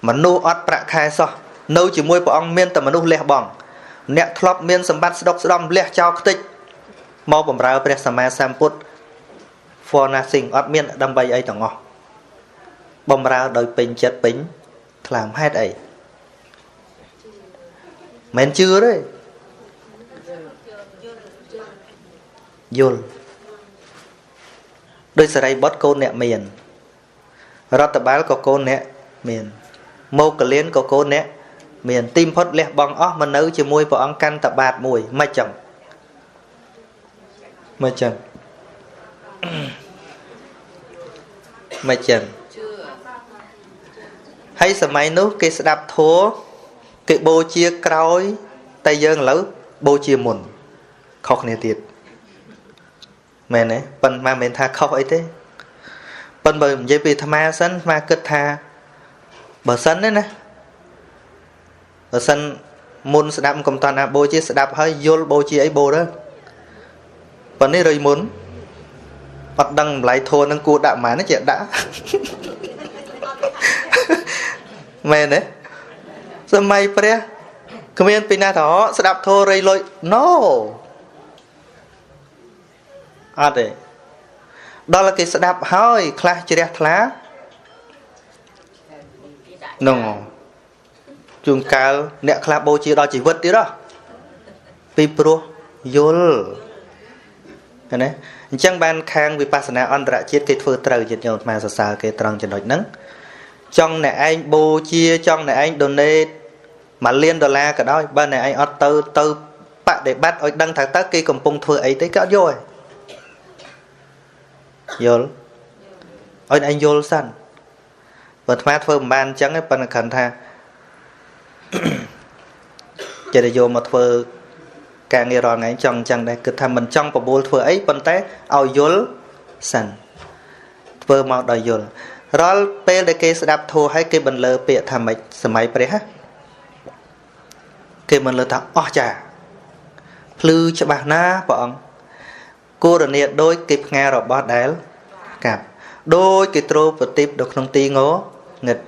មនុស្សអត់ប្រាក់ខែសោះនៅជាមួយព្រះអង្គមានតែមនុស្សលះបង់អ្នកធ្លាប់មានសម្បត្តិស្ដុកស្ដំលះចោលខ្ទេចមកបម្រើព្រះសម្មាសម្ពុទ្ធ for nothing អត់មានដើម្បីអីទាំងអស់បម្រើដោយពេញចិត្តពេញថ្លើមហេតុអីមិនជឿទេយល់ដោយសរិបុត្រកូនអ្នកមានរដ្ឋបាលក៏កូនអ្នកមានមកកលៀនក៏កូនអ្នកមានទីបំផុតលះបង់អស់មកនៅជាមួយព្រះអង្គកាន់តបាតមួយមិនចឹងមិនចឹងហើយសម័យនោះគេស្ដាប់ធម៌គេបូជាក្រោយតែយើងឥឡូវបូជាមុនខុសគ្នាទៀតមែនទេប៉ុន្តែមិនមែនថាខុសអីទេប៉ុន្តែបើនិយាយពីអាត្មាសិនអាត្មាគិតថាបើសិនណាបើសិនមុនស្ដាប់កំតាន់អាបូជាស្ដាប់ហើយយល់បូជាអីបូទៅប៉ុន្តែនេះរយមុនអត់ដឹងម្លៃធននឹងគួរដាក់ប៉ុន្មានចេះដាក់មែនទេសម័យព្រះគ្មានពីណាទៅស្ដាប់ធម៌រៃលុយ No អត់ទេដល់គេស្ដាប់ហើយខ្លះជ្រះថ្លានោះជួនកាលអ្នកខ្លះបូជាដល់ជីវិតទៀតហ៎ ពីព្រោះយល់ណាអញ្ចឹងបានខាងវិបស្សនាអន្តរជាតិគេធ្វើត្រូវញាតិញោមអាសរសើរគេត្រង់ចំណុចហ្នឹងចង់អ្នកឯងបូជាចង់អ្នកឯង donate 1 លានដុល្លារក៏ដោយបើអ្នកឯងអត់ទៅបដិបត្តិឲ្យដឹងថាតើគេកំពុងធ្វើអីទេក៏អត់យល់យល់ឲ្យឯងយល់សិនបើអាត្មាធ្វើមិនបានអញ្ចឹងទេប៉ុន្តែគ្រាន់ថាចេះតែយកមកធ្វើការងាររាល់ថ្ងៃចង់អញ្ចឹងដែរគឺថាមិនចង់បបួលធ្វើអីប៉ុន្តែឲ្យយល់សិនធ្វើមកដល់យល់រាល់ពេលដែលគេស្ដាប់ធម៌ហើយគេបន្លឺពាក្យថាម៉េចសម័យព្រះគេបន្លឺថាអស់ចាភ្លឺច្បាស់ណាព្រះអង្គគោរនាដោយគេផ្ងារបស់ដែលកាប់ដោយគេទ្រប្រទីបនៅក្នុងទីងងឹត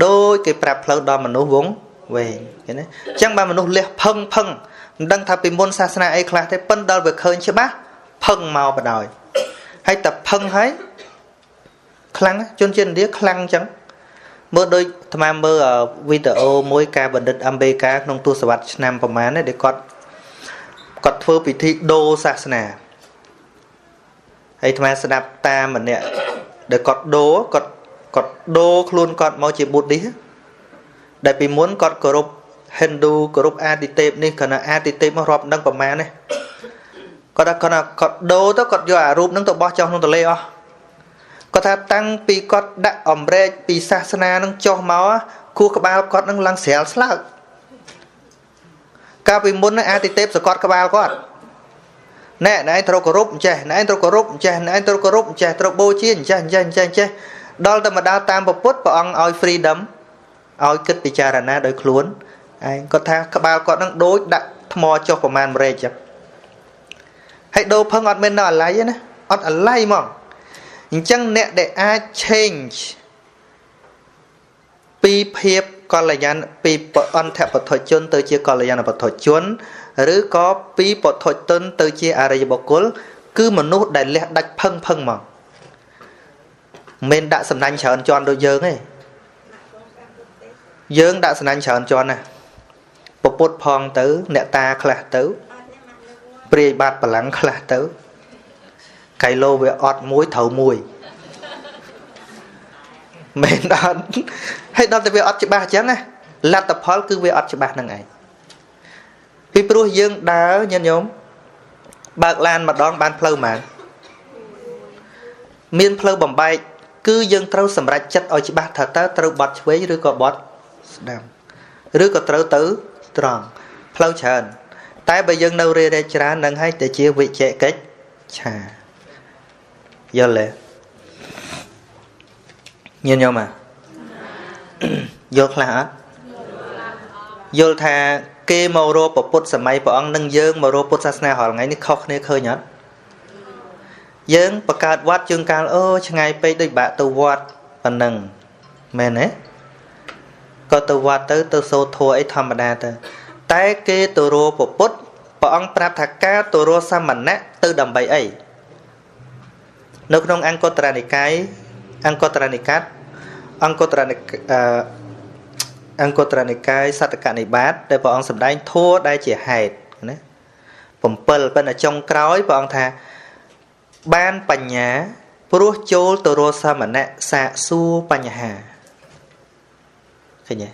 ដោយគេប្រាប់ផ្លូវដល់មនុស្សវងវែងឃើញទេអញ្ចឹងបើមនុស្សលះផឹងមិនដឹងថាពីមុនសាសនាអីខ្លះទេប៉ុន្តែដល់វាឃើញច្បាស់ផឹងមកបដ ாய் ហើយតែផឹងហើយខ្លាំងជនជាតិឥណ្ឌាខ្លាំងអញ្ចឹងមើលដូចអាត្មាមើលវីដេអូមួយការបណ្ឌិតអាមេរិកក្នុងទសវត្សរ៍ឆ្នាំប្រហែលនេះដែលគាត់ធ្វើពិធីដូរសាសនាហើយអាត្មាស្ដាប់តាមម្នាក់ដែលគាត់ដូរខ្លួនគាត់មកជាប៊ូឌីសដែលពីមុនគាត់គោរព Hindu គោរពអាទិទេពនេះគណៈអាទិទេពមករាប់នឹងប្រមាណនេះគាត់ដូរទៅគាត់យកអារូបនឹងទៅបោះចោលក្នុងទន្លេអស់គាត់ថាតាំងពីគាត់ដាក់អំរែកពីសាសនានឹងចុះមកគោះក្បាលគាត់នឹងឡើងស្រាលស្លើកកាលពីមុនអាទិទេពសកត់ក្បាលគាត់ណែឯងត្រូវគោរពអញ្ចេះណែឯងត្រូវគោរពអញ្ចេះណែឯងត្រូវគោរពអញ្ចេះត្រូវបូជាអញ្ចេះដល់តែមកដល់តាមពុទ្ធព្រះអង្គឲ្យ freedom ឲ្យគិតពិចារណាដោយខ្លួនឯងគាត់ថាក្បាលគាត់នឹងដូចដាក់ថ្មចុះប្រមាណ1 រែកចឹងហើយដូរផឹងអត់មាននៅអាឡ័យទេណាអត់អាឡ័យហ្មងអញ្ចឹងអ្នកដែលអាច change ពីភាពកល្យានពីអន្តបុថុជនទៅជាកល្យានបុថុជនឬក៏ពីបុថុជនទៅជាអរិយបុគ្គលគឺមនុស្សដែលលះដាច់ផឹងមកមិនដាក់សំណាញ់ច្រើនជាន់ដូចយើងទេយើងដាក់សំណាញ់ច្រើនជាន់ណាពពុតផងទៅអ្នកតាខ្លះទៅព្រាយបាត់បលាំងខ្លះទៅកៃឡូវាអត់មួយត្រូវមួយមិនដល់ហើយដល់តែវាអត់ច្បាស់អញ្ចឹងណាលទ្ធផលគឺវាអត់ច្បាស់នឹងឯងពីព្រោះយើងដើរញាតិញោមបើកឡានម្ដងបានផ្លូវម៉ានមានផ្លូវបំបែកគឺយើងត្រូវសម្រេចចិត្តឲ្យច្បាស់ថាតើត្រូវបត់ឆ្វេងឬក៏បត់ស្ដាំឬក៏ត្រូវទៅត្រង់ផ្លូវច្រើនតែបើយើងនៅរេច្រើននឹងឲ្យតែជាវិជ្ជកិច្ចឆាយល់ទេញាតិញោមយល់ខ្លះអត់យល់ថាគេមករកពុទ្ធសម័យព្រះអង្គនឹងយើងមករកពុទ្ធសាសនារាល់ថ្ងៃនេះខុសគ្នាឃើញអត់យើងបង្កើតវត្តជើងកាលអូឆ្ងាយពេកដូចបាក់ទៅវត្តប៉ុណ្ណឹងមែនទេក៏ទៅវត្តទៅសូត្រធម៌អីធម្មតាទៅតែគេទៅរកពុទ្ធព្រះអង្គប្រាប់ថាការទៅរកសមណៈទៅដើម្បីអីនៅក្នុងអង្គត្រនិកាយអង្គត្រនិកាតអង្គត្រនិកាយសតកនិបាតដែលព្រះអង្គសម្ដែងធម៌ដែលជាហេតុណា7ប៉ុន្តែចុងក្រោយព្រះអង្គថាបានបញ្ញាព្រោះចូលទៅរកសមណៈសាកសួរបញ្ហាឃើញទេ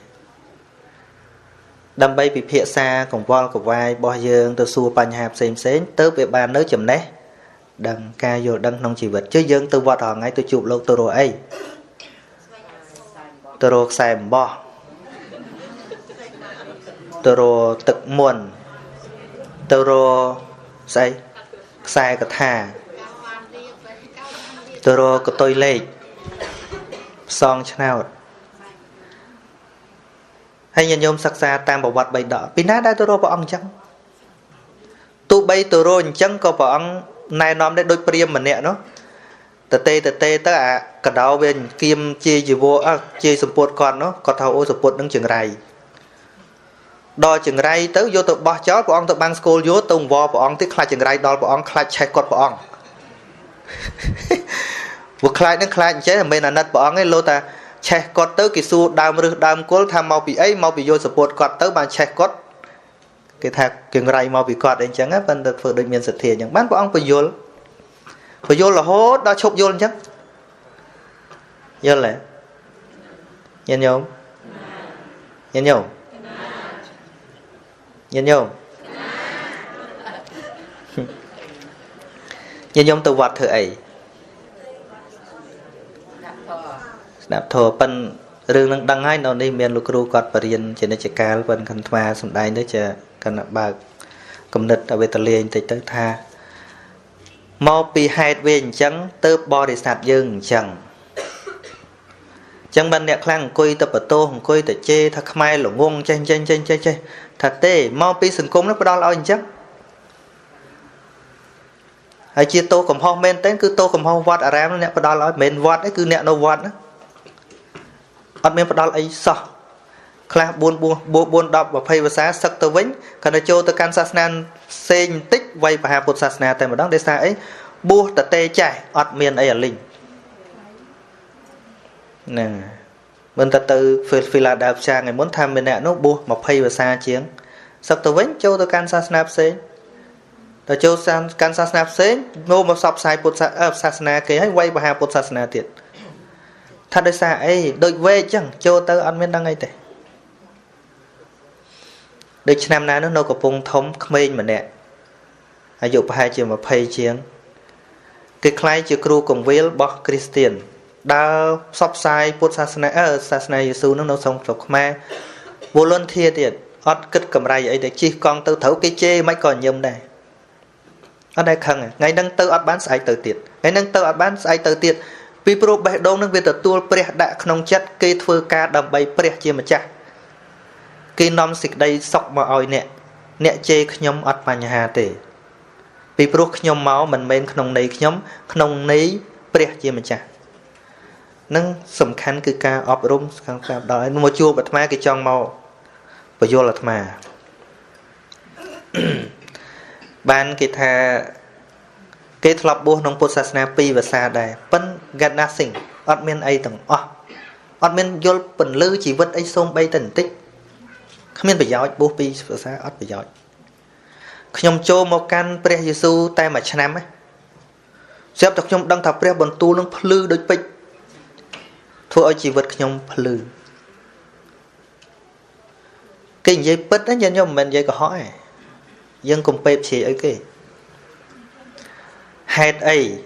ដើម្បីពិភាក្សាកង្វល់កវាយរបស់យើងទៅសួរបញ្ហាផ្សេងទៅវាបាននៅចំណេះដឹងការយល់ដឹងក្នុងជីវិតជឿយើងទៅវត្តរាល់ថ្ងៃទៅជួបលោកទៅរកអីទៅរកខ្សែអំបោះទៅរកទឹកមុនទៅរកស្អីខ្សែកថាទៅរកកតុយលេខផ្សងឆ្នោតហើយញាតិញោមសិក្សាតាមប្រវត្តិបីដកពីណាដែលទៅរកព្រះអង្គអញ្ចឹងទោះបីទៅរកអញ្ចឹងក៏ព្រះអង្គណែនាំដែរដូចព្រាហ្មណ៍ម្នាក់នោះទៅអាកដោវាគៀមជាជីវរជាសម្ពុតគាត់នោះគាត់ថាអូសម្ពុតនឹងចង្រៃដល់ចង្រៃទៅយកទៅបោះចោលព្រះអង្គទៅបាំងស្គលយកទៅអង្វរព្រះអង្គទៀតខ្លាចចង្រៃដល់ព្រះអង្គខ្លាចឆេះគាត់ព្រះអង្គពួកខ្លាចនឹងខ្លាចអញ្ចឹងមិនមែនអាណិតព្រះអង្គទេលោតាឆេះគាត់ទៅគេសួរដើមរឹសដើមគល់ថាមកពីអីមកពីយកសម្ពុតគាត់ទៅបានឆេះគាត់ cái thạc kiềng ray mau bị cọt anh chẳng á vẫn được phơi đôi miền sệt thiệt chẳng bán của ông phải vô là hốt đó chụp vô chắc vô lại nhìn nhôm nhìn nhôm nhìn nhôm nhìn nhôm từ vật thử ấy đạp thò pan rừng năng đăng hay nào đi miền lục ru cọt bờ riêng trên đây chỉ cá vẫn cần thoa sầm đai nữa chờ cần bà cầm nứt ở bên tây liên tới tha mau pi hai bên trắng tơ body sạt dương chẳng chẳng ban nẹt khang coi tập ở tô hồng coi tập chê thật mai lủng ngung chênh thật tê mau pi sừng cung nó có đo lo anh chắc hay chia tô cầm hong men tên cứ tô cầm hong vót ở ram nó nẹt có đo lo men vót đấy cứ nẹt nó vót đó ăn men có đo ấy sao khang buôn đọc và phay và xá sắc tơ vĩnh cần để cho tơ can sasnan sen tích vay và hà bột sasna tại một đó để xa ấy bua tơ tê chạy ọt miền ấy ở linh nè bên ta từ Philadelphia ngày muốn tham bên nè nó bua mà phay và xa chiến sắc tơ vĩnh cho tơ can sasna sen tơ cho can sasna sen ngô mà sọc sai bột sasna cái ấy vay và hà bột sasna tiệt thật để xa ấy đôi về chẳng cho tơ ăn miền đang ngay thế được năm nay nó có vùng thống khmênh mà nè ai dụ hai chiều mà phay chiến cái khai chiều kêu cùng với bọc Christian đào sắp sai Phật Sasna Giêsu nó sống trong khmer vô luân thiệt tiệt ót cất cầm ray ấy để chi con tư thấu cái chê mấy còn nhầm này ở đây khăng à ngày nâng tư ót bán sai từ tiệt ngày nâng tư ót bán sai từ tiệt vì pro bè đông nâng về từ tua pre đã không chất cây thưa ca đầm bay pre chia mà chắc cái nom xịt đây sọc mà oi nè chê nhóm ọt mà nhà tề vì pro nhóm máu mình men không này pre chia mà cha nâng sầm khăn cứ ca ọp rôm khăn ca đó nó mua chua bật má cái trong màu và vô là mà ban cái tha cái thọp bùa nông Phật Sasna pi và xa đây phân gạt nothing ọt men ấy tầng ọt men vô phần lư chỉ vật ấy xôm bay tần tích không biết phải giáo bố pi và xa ọt phải giáo nhom cho một căn pre Giêsu tay mà chăn ấy xếp tập nhom đăng thập pre bồn tu nó lư đôi pích thua ở chỉ vật nhom lư cái gì bứt đó nhân nhom mình vậy có hỏi dân cùng pep chỉ ấy cái hết ấy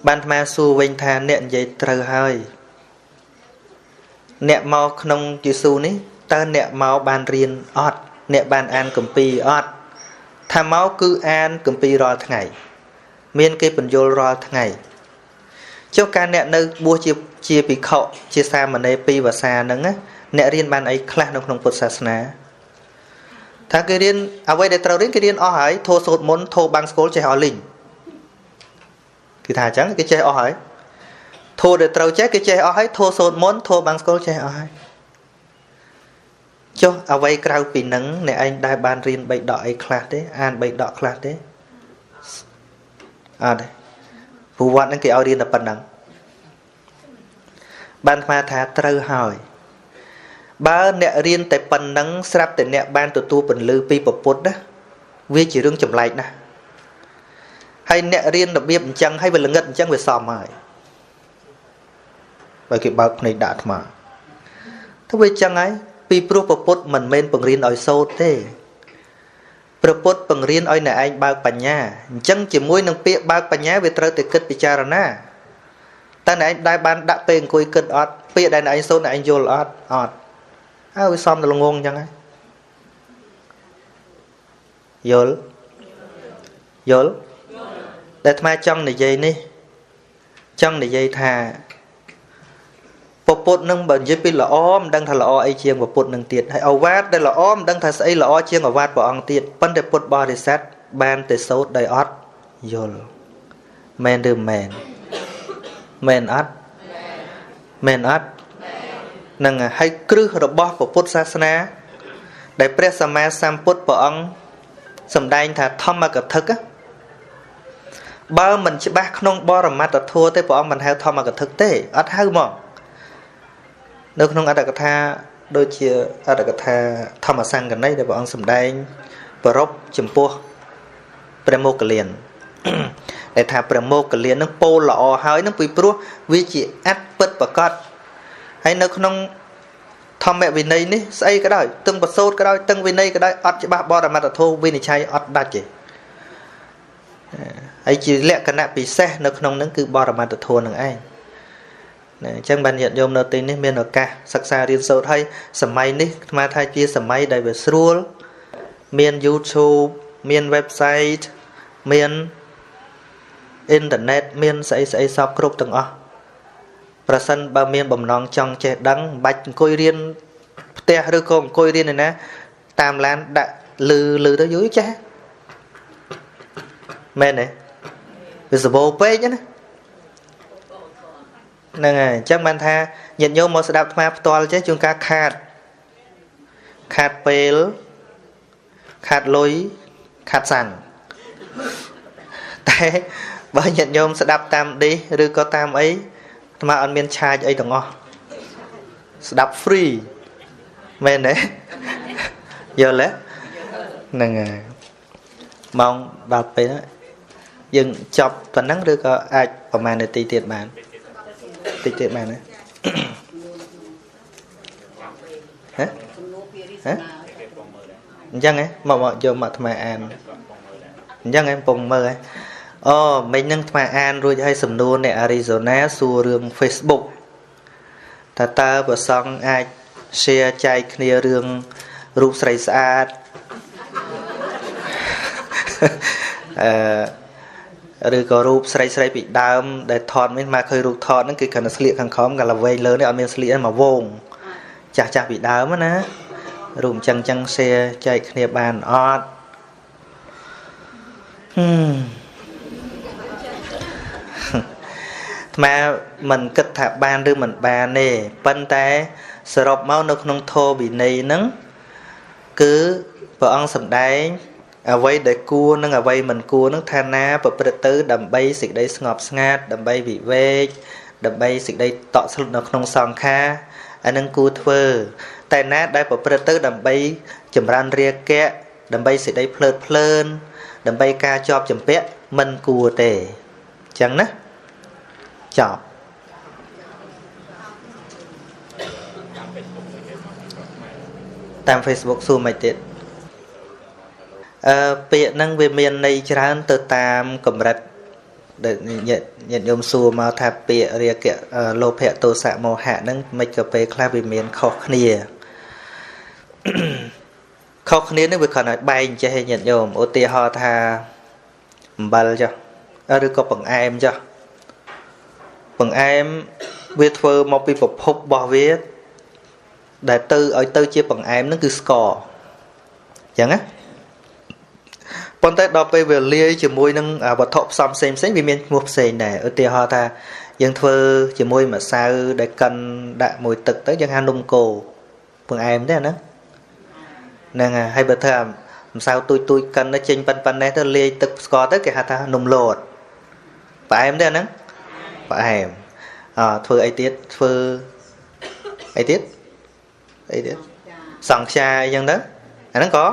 ban ma su vinh tha nẹn vậy trời hơi nẹn mau không Giêsu ní ta nẹn mau ban riêng ọt nẹn ban an cầm pi ọt tham máu cứ an cầm pi rò ngày miên cái bình vô rò ngày cho ca nẹn nơi bua chia bị khậu chia xa mà nơi pi và xa nâng á nẹn riêng ban ấy khla nông nông Phật Sasna thà cái riêng à vậy để trâu đến cái riêng o hỏi thô sốt môn thô băng school chơi họ lình thì thà chẳng cái chơi o hỏi thô để trâu chết cái chơi o hỏi thô sốt môn thô băng school chơi o hỏi cho à vậy trâu bị nắng này anh đại ban riêng bậy đỏ ấy class đấy an bậy đỏ class đấy à đây vụ vặt anh cái ao riêng là phần nắng ban ma thà trâu hỏi ba nẹt riêng tại phần nắng sắp tại nẹt ban tụi tu phần lư pi bột bột đó vì chỉ riêng chậm lại nè hay nẹt riêng đặc biệt chăng hay về là ngất chăng về sòm hỏi bởi cái bậc này đạt mà thế về chăng ấy pi pro bột mình men bằng riêng ở sâu thế pro bột bằng riêng ở này anh bao bánh nha chăng chỉ môi nâng pi bao bánh nha về trời từ kết bị cha rồi nè ta này anh đại ban đã tên coi kết ọt pi đây này anh sâu này anh vô ọt ọt áo xóm là ngon chẳng ấy dối để tham trong này dây ní trong này dây thà bột nâng bẩn dưới pin là om đang thà là o ai chiêng và bột nâng tiệt hay ao vát đây là om đang thà xây là o chiêng ở vát bỏ ăn tiệt vấn đề bột bò để sát ban để sốt đầy ót dối men đưa men ót năng hay cứ rồi bỏ của Phật Sasna để Presama Samput bỏ ông sầm đai thà thom mà cật thực á bao mình chỉ bác không bỏ làm mặt thua tới bỏ ông mình hay thom mà cật thực tế ắt hay mà nếu không ăn được tha ដូចជាអត្តកថាធម្មសង្កណីដែលព្រះអង្គសម្ដែងប្រពចំពោះព្រះមោគលានដែលថាព្រះមោគលាននឹងពោលល្អហើយនឹងពីព្រោះវាជាអត្តពិតប្រកបហើយនៅក្នុងធម្មវិន័យនេះស្អីក៏ដោយទាំងប្រសូតក៏ដោយទាំងវិន័យក៏ដោយអត់ច្បាស់បរមត្ថធម៌វិនិច្ឆ័យអត់ដាច់ទេហើយជាលក្ខណៈពិសេសនៅក្នុងនឹងគឺបរមត្ថធម៌នឹងឯងអញ្ចឹងបានញាតិញោមនៅទីនេះមានឱកាសសិក្សារៀនសូត្រហើយសម័យនេះអាត្មាថាជាសម័យដែលវាស្រួលមាន YouTube មាន website មានអ៊ីនធឺណិតមានស្អីស្អីសពគ្រប់ទាំងអស់ប្រសិនបើមានបំណងចង់ចេះដឹងមិនបាច់អង្គុយរៀនផ្ទះឬក៏អង្គុយរៀនឯណាតាមឡានដាក់លឺទៅយូរចេះមែនទេវាសបោពេកណាហ្នឹងហើយអញ្ចឹងបានថាញាតិញោមមកស្ដាប់អាត្មាផ្ទាល់ចេះជួនកាលខាតពេលខាតលុយខាតសាំងតែបើញាតិញោមស្ដាប់តាមឌីសឬក៏តាមអីអាត្មាអត់មានឆាចអីទាំងអស់ស្ដាប់ free មែនទេយល់ទេហ្នឹងហើយម៉ោងដល់ពេលហ្នឹងយើងចប់ប៉ុណ្ណឹងឬក៏អាចប្រហែលនាទីទៀតបានតិចទៀតបានណាហ៎អញ្ចឹងហ៎មកយកមកអាត្មាអានអញ្ចឹងហ៎ពងមើលហ៎អូមិញហ្នឹងអាត្មាអានរួចហើយសំណួរអ្នកអារីโซណាសួររឿង Facebook តើប្រសង់អាច share ចែកគ្នារឿងរូបស្រីស្អាតឬក៏រូបស្រីពីដើមដែលថតមានមកឃើញរូបថតហ្នឹងគឺគ្រាន់តែស្លៀកខាងក្រោមកាលវែងលើនេះអត់មានស្លៀកមកវងចាស់ពីដើមណារូបអញ្ចឹង share ចែកគ្នាបានអត់អាត្មាមិនគិតថាបានឬមិនបានទេប៉ុន្តែសរុបមកនៅក្នុងធម៌វិន័យហ្នឹងគឺព្រះអង្គសម្ដែងអ្វីដែលគួរនិងអ្វីមិនគួរនឹងឋានណាប្រព្រឹត្តទៅដើម្បីសេចក្តីស្ងប់ស្ងាត់ដើម្បីវិវេកដើម្បីសេចក្តីតក់ស្លុតនៅក្នុងសង្ខារអានឹងគួរធ្វើតែណាដែលប្រព្រឹត្តទៅដើម្បីចម្រើនរាគៈដើម្បីសេចក្តីភ្លើតភ្លើនដើម្បីការជាប់ចម្ពាក់មិនគួរទេអញ្ចឹងណាចប់តាម Facebook សួរមិនទៀតពាក្យហ្នឹងវាមានន័យច្រើនទៅតាមកម្រិតដែលញាតិញោមសួរមកថាពាក្យរាគៈលោភៈទោសៈមោហៈហ្នឹងមិនក៏ពេលខ្លះវាមានខុសគ្នាខុសគ្នានេះវាគ្រាន់តែបែងចេះញាតិញោមឧទាហរណ៍ថាអំបិលចុះឬក៏បង្អែមចុះបង្អែមវាធ្វើមកពីប្រភពរបស់វាដែលទៅឲ្យទៅជាបង្អែមហ្នឹងគឺស្ករអញ្ចឹងណាប៉ុន្តែដល់ពេលវាលាយជាមួយនឹងវត្ថុផ្សំផ្សេងវាមានឈ្មោះផ្សេងដែរឧទាហរណ៍ថាយើងធ្វើជាមួយម្សៅដែលកិនដាក់មួយទឹកទៅយើងហៅនំកូរបង្អែមទេអាហ្នឹងហើយបើធ្វើម្សៅទូចកិនទៅចេញប៉ុណ្ណេះទៅលាយទឹកស្ករទៅគេហៅថានំលតផ្អែមទេអាហ្នឹងផ្អែមធ្វើអីទៀតធ្វើអីទៀតសង្ខ្យាអីចឹងទៅអាហ្នឹងក៏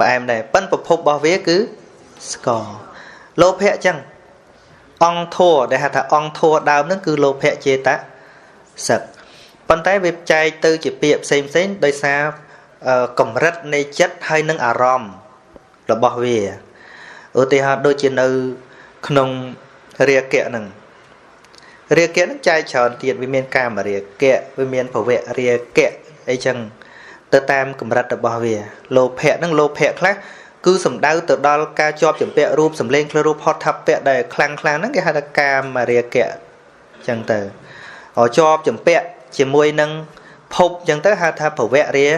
ផ្អែមដែរប៉ិនប្រភពរបស់វាគឺស្ករលោភៈអញ្ចឹងអង្គធัวដែលហៅថាអង្គធัวដើមហ្នឹងគឺលោភៈចេតសិកប៉ុន្តែវាចែកទៅជាពាក្យផ្សេងដោយសារកម្រិតនៃចិត្តហើយនឹងអារម្មណ៍របស់វាឧទាហរណ៍ដូចជានៅក្នុងរាគៈហ្នឹងចែកច្រើនទៀតវាមានកាមរាគៈវាមានភវរាគៈអីចឹងទៅតាមកម្រិតរបស់វាលោភៈហ្នឹងលោភៈខ្លះគឺសំដៅទៅដល់ការជាប់ចម្ពាក់រូបសម្លេងក្លរូបហត្ថពៈដែលខ្លាំងហ្នឹងគេហៅថាកាមរាគៈអញ្ចឹងទៅជាប់ចម្ពាក់ជាមួយនឹងភពអញ្ចឹងទៅហៅថាភវរា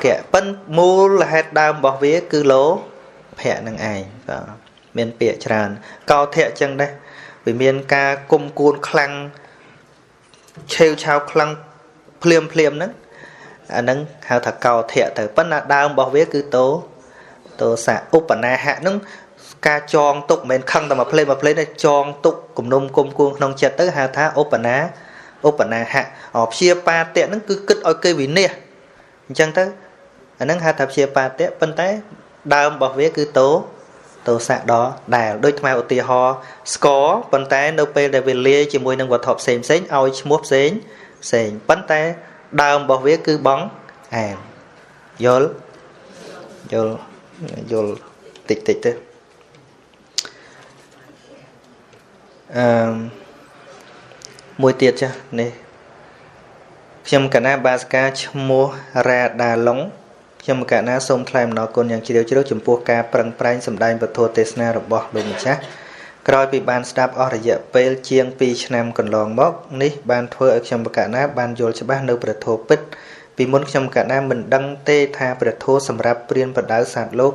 គៈប៉ិនមូលហេតុដើមរបស់វាគឺលោភៈនឹងឯងបាទមានពាក្យច្រើនកោធៈអញ្ចឹងដែរវាមានការគុំគួនខ្លាំងឆេវឆាវខ្លាំងភ្លាមហ្នឹងអាហ្នឹងហៅថាកោធៈទៅប៉ុន្តែដើមរបស់វាគឺតោសៈឧបនាហៈហ្នឹងការចងទុកមិនមែនខឹងតែមួយភ្លេងទេចងទុកគំនុំគុំគួនក្នុងចិត្តទៅហៅថាឧបនាហៈព្យាបាទៈហ្នឹងគឺគិតឲ្យគេវិនិច្ឆ័យ chẳng tới anh nâng hai thập chia ba tết bên té đơm bảo vía cứ tố sạc đó đài đôi mai ở tì ho score bên té nô pê để về lia chỉ môi nâng vật thọp xem xén oi mốt xén bên té đơm bảo vía cứ bóng vô tịch thế mùi tiệt chứ nè trong cả na ba ska mua ra đà lóng trong cả na sông thèm nó cònอย่างchiếu chum pua ca prang prang សម្ដែងពធទេសនារបស់លោកម្ចាស់ក្រោយពីបានស្ដាប់អស់រយៈពេលជាង2ឆ្នាំកន្លងមកនេះបានធ្វើឲ្យខ្ញុំកណាបានយល់ច្បាស់នៅព្រះធម៌ពិតពីមុនខ្ញុំកណាមិនដឹងទេថាព្រះធម៌សម្រាប់ព្រានប្រដៅសត្វលោក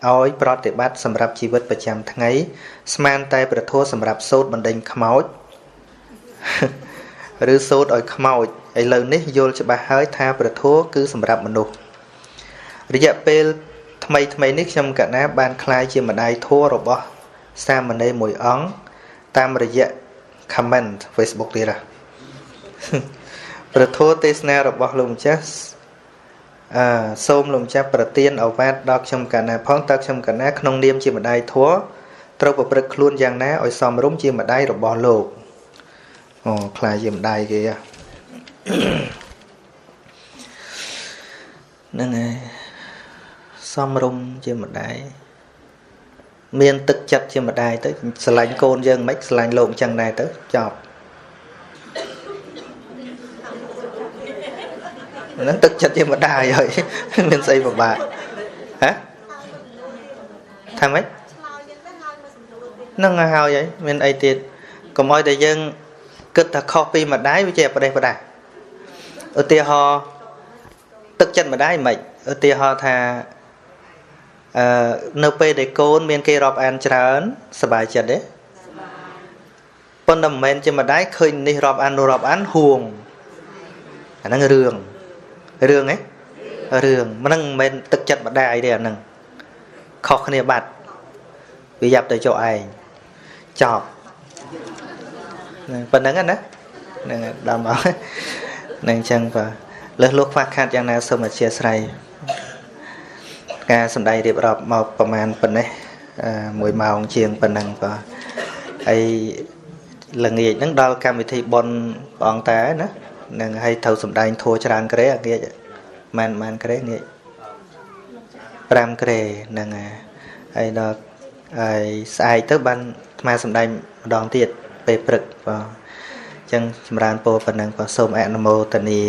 ឲ្យប្រតិបត្តិសម្រាប់ជីវិតប្រចាំថ្ងៃស្មានតែព្រះធម៌សម្រាប់សូត្របណ្ដេញខ្មោចឬសូត្រឲ្យខ្មោចឥឡូវនេះយល់ច្បាស់ហើយថាព្រះធម៌គឺសម្រាប់មនុស្សរយៈពេលថ្មីនេះខ្ញុំកណាបានក្លាយជាម្ដាយធម៌របស់សាមណេរមួយអង្គតាមរយៈ comment Facebook ទៀតព្រះធម៌ទេសនារបស់លោកម្ចាស់សូមលោកម្ចាស់ប្រទានឱវាទដល់ខ្ញុំកណាផងតើខ្ញុំកណាក្នុងនាមជាម្ដាយធម៌ត្រូវប្រព្រឹត្តខ្លួនយ៉ាងណាឲ្យសមរម្យជាម្ដាយរបស់លោកខ្លាយជាម្ដាយគេហ្នឹងហើយសមរម្យជាម្ដាយមានទឹកចិត្តជាម្ដាយទៅស្រឡាញ់កូនយើងមិនស្រឡាញ់លោកអញ្ចឹងដែរទៅចប់ហ្នឹងទឹកចិត្តជាម្ដាយហើយមានស្អីពិបាកហ៎ថាម៉េចហ្នឹងហើយមានអីទៀតកុំឲ្យតែយើងគិតថាខុសពីម្ដាយវាជាប្រទេសប្រដាឧទាហរណ៍ទឹកចិត្តម្ដាយមិនឧទាហរណ៍ថានៅពេលដែលកូនមានគេរាប់អានច្រើនសប្បាយចិត្តទេប៉ុន្តែមិនមែនជាម្ដាយឃើញនេះរាប់អាននោះរាប់អានហួងអាហ្នឹងរឿងហ៎រឿងមិនមែនទឹកចិត្តម្ដាយទេអាហ្នឹងខុសគ្នាបាត់វាយ៉ាប់ទៅចុះឯងចប់ប៉ុណ្្នឹងណាហ្នឹងដល់មកហ្នឹងអញ្ចឹងបាទលើសលោកខ្វះខាតយ៉ាងណាសូមអធិស្ឋានការសម្ដែងរៀបរាប់មកប្រហែលប៉ុណ្ណេះ1ម៉ោងជាងប៉ុណ្ណឹងបាទហើយល្ងាចហ្នឹងដល់កម្មវិធីបុណ្យព្រះអង្គតាណានឹងឲ្យត្រូវសម្ដែងធัวច្រើនក្រេអាងាចម៉ានក្រេងាច5ក្រេហ្នឹងហើយដល់ហើយស្អែកទៅបានអាត្មាសម្ដែងម្ដងទៀតពេលព្រឹកបាទអញ្ចឹងចម្រើនពរប៉ុណ្ណឹងបាទសូមអនុមោទនា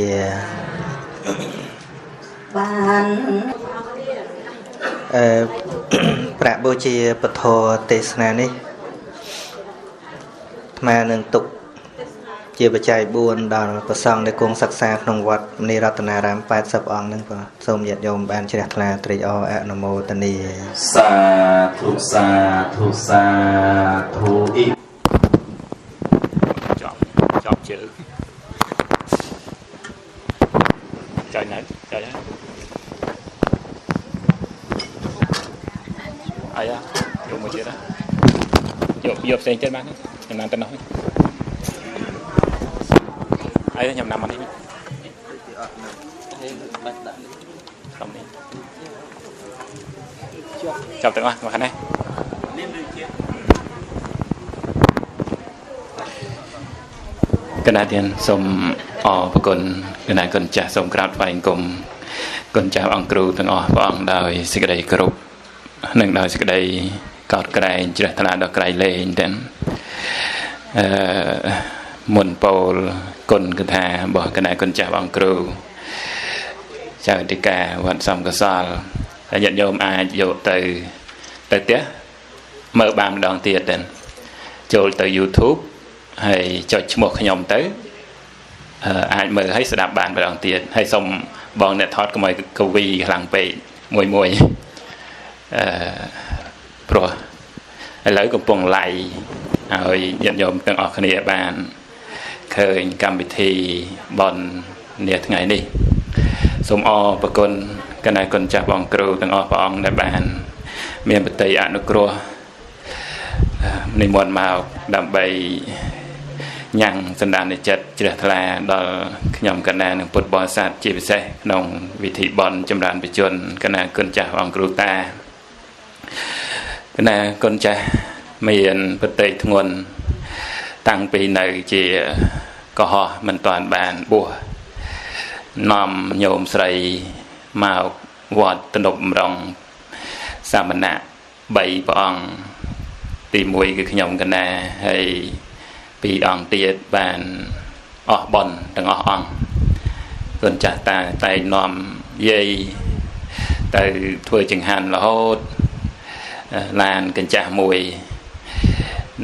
បានប្រាក់បូជាពធទេសនានេះអាត្មានឹងទុកជាបច្ច័យ4ដល់ព្រះសង្ឃដែលគង់សិក្សាក្នុងវត្តមនីរតនារាម80អង្គហ្នឹងបាទសូមញាតិញោមបានជ្រះថ្លាត្រេកអរអនុមោទនាសាធុសាធុសាធុអ៊ីចប់ជើងចៃណែចៃអាយ៉ាយកមួយទៀតយកផ្សេងទៀតបានខ្ញុំណាំទៅនោះអីខ្ញុំណាំមកនេះចាប់ទាំងអស់មកខាងនេះគណៈទានសូមអរគុណគណៈគុណចាស់សូមក្រាបថ្វាយបង្គំគុណចាស់អង្គគ្រូទាំងអស់ព្រះអង្គដោយសេចក្តីគោរពនិងដោយសេចក្តីកោតក្រែងជ្រះថ្លាដល់ក្រៃលែងទាំងមុនពោលគុណគថារបស់គណៈគុណចាស់អង្គគ្រូចៅអធិការវត្តសំកសលហើយញាតិញោមអាចយកទៅផ្ទះមើលបានម្ដងទៀតទាំងចូលទៅ YouTube ហើយចុចឈ្មោះខ្ញុំទៅអាចមើលហើយស្ដាប់បានម្ដងទៀតហើយសូមបងអ្នកថតកុំឲ្យកវីខ្លាំងពេកមួយព្រោះឥឡូវកំពុងឡៃឲ្យញាតិញោមទាំងអស់គ្នាបានឃើញកម្មវិធីបន់នាថ្ងៃនេះសូមអរគុណគណៈគុណចាស់បងគ្រូទាំងអស់ព្រះអង្គដែលបានមានបតីអនុគ្រោះនិមន្តមកដើម្បី ញ៉ាំងសន្តានចិត្តជ្រះថ្លាដល់ខ្ញុំកណ្ណានឹងពុទ្ធបរិស័ទជាពិសេសក្នុងវិធីបន់ចម្រើនបច្ចុប្បន្នកណ្ណាគុណចាស់អង្គគ្រូតាកណ្ណាគុណចាស់មានបតិធ្ងន់តាំងពីនៅជាកុហកមិនទាន់បានបួសនាំញោមស្រីមកវត្តទំនប់រងសាមណៈ3ព្រះអង្គទី1គឺខ្ញុំកណ្ណាហើយ2អង្គទៀតបានអស់បុណ្យទាំងអស់អង្គគុណចាស់តាតែនាំយាយទៅធ្វើចង្ហាន់រហូតឡានកញ្ចាស់មួយ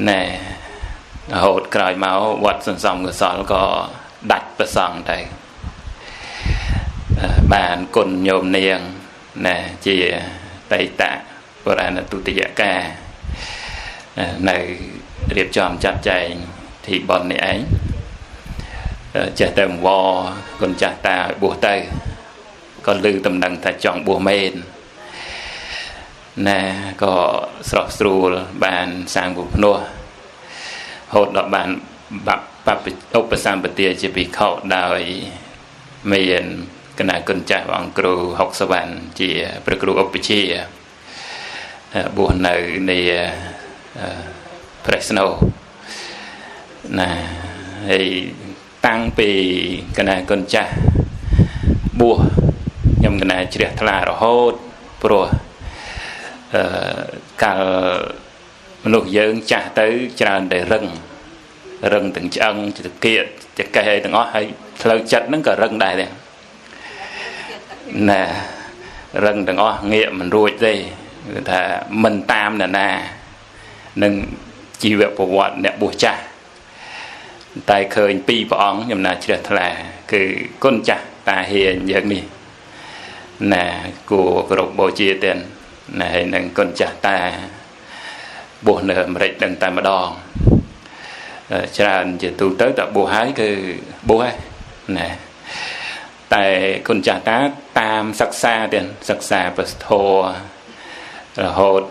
ណែរហូតក្រោយមកវត្តសន្សំកុសលក៏ដាច់ប្រសង់ទៅបានគុណញោមនាងណែជាតេតៈបុរាណទុតិយកានៅរៀបចំចាត់ចែងទីបននេះឯងចេះតែអង្វរគុណចាស់តាឲ្យបួសទៅក៏ឮតំណែងថាចង់បួសមែនណែក៏ស្រស់ស្រួលបានសាងពុភ្នោះហូតដល់បានឧបសម្បទាជាភិក្ខុដោយមានកណាគុណចាស់អង្គគ្រូ60វណ្ណជាព្រះគ្រូឧបជាបួសនៅនៃព្រះស្នូណាហើយតាំងពីកណាគុណចាស់បួសខ្ញុំកណាជ្រះថ្លារហូតព្រោះកាលមនុស្សយើងចាស់ទៅច្រើនតែរឹងទាំងឆ្អឹងចង្កៀតចកេះអីទាំងអស់ហើយផ្លូវចិត្តហ្នឹងក៏រឹងដែរណារឹងទាំងអស់ងាកមិនរួចទេគឺថាមិនតាមនរណានឹងជីវប្រវត្តិអ្នកបួសចាស់តែឃើញ2ព្រះអង្គខ្ញុំណាជ្រះថ្លាគឺគុណចាស់តាហ៊ានយើងនេះណាគួរគោរពបូជាទៀតណាហើយនឹងគុណចាស់តាបួសនៅអាមេរិកដឹងតែម្ដងច្រើនជាទូទៅតែបួសហើយគឺបួសហើយណាតែគុណចាស់តាតាមសិក្សាទៀតសិក្សាព្រះធម៌រហូត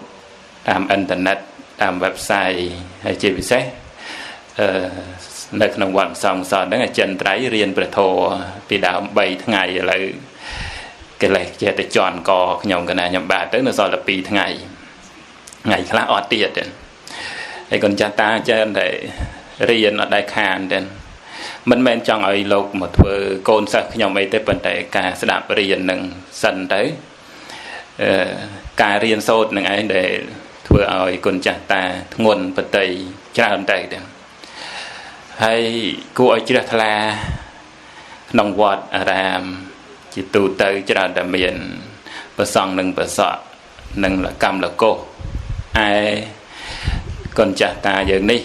តាមអ៊ីនធឺណិតតាម website ហើយជាពិសេសនៅក្នុងវត្តសំសតហ្នឹងអចិន្ត្រៃយ៍រៀនព្រះធម៌ពីដើម3ថ្ងៃឥឡូវកិលេសចេះតែជន់កខ្ញុំកណាខ្ញុំបាទទៅនៅសល់តែ2ថ្ងៃខ្លះអត់ទៀតទេហើយគុណចាស់តាចេះតែរៀនអត់ដែលខានទេមិនមែនចង់ឲ្យលោកមកធ្វើកូនសិស្សខ្ញុំអីទេប៉ុន្តែការស្ដាប់រៀននឹងសិនទៅការរៀនសូត្រនឹងឯងដែលធ្វើឲ្យគុណចាស់តាធ្ងន់បតីច្រើនតែទេហើយគួរឲ្យជ្រះថ្លាក្នុងវត្តអារាមជាទូទៅច្រើនតែមានប្រសង់និងប្រសក់និងលកម្មលកុសឯគុណចាស់តាយើងនេះ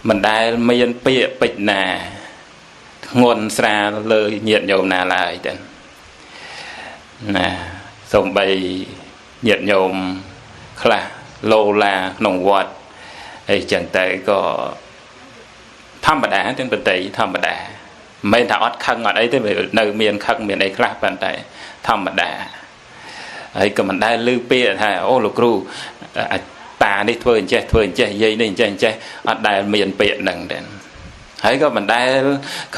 មិនដែលមានពាក្យពេចន៍ណាធ្ងន់ស្រាលលើញាតិញោមណាឡើយទេណាសូម្បីញាតិញោមខ្លះលោឡាក្នុងវត្តអីចឹងទៅក៏ធម្មតាទាំងប្រតិធម្មតាមិនថាអត់ខឹងអត់អីទេនៅមានខឹងមានអីខ្លះប៉ុន្តែធម្មតាហើយក៏មិនដែលឮពាក្យថាអូលោកគ្រូតានេះធ្វើអញ្ចេះយាយនេះអញ្ចេះអត់ដែលមានពាក្យហ្នឹងទេហើយក៏មិនដែល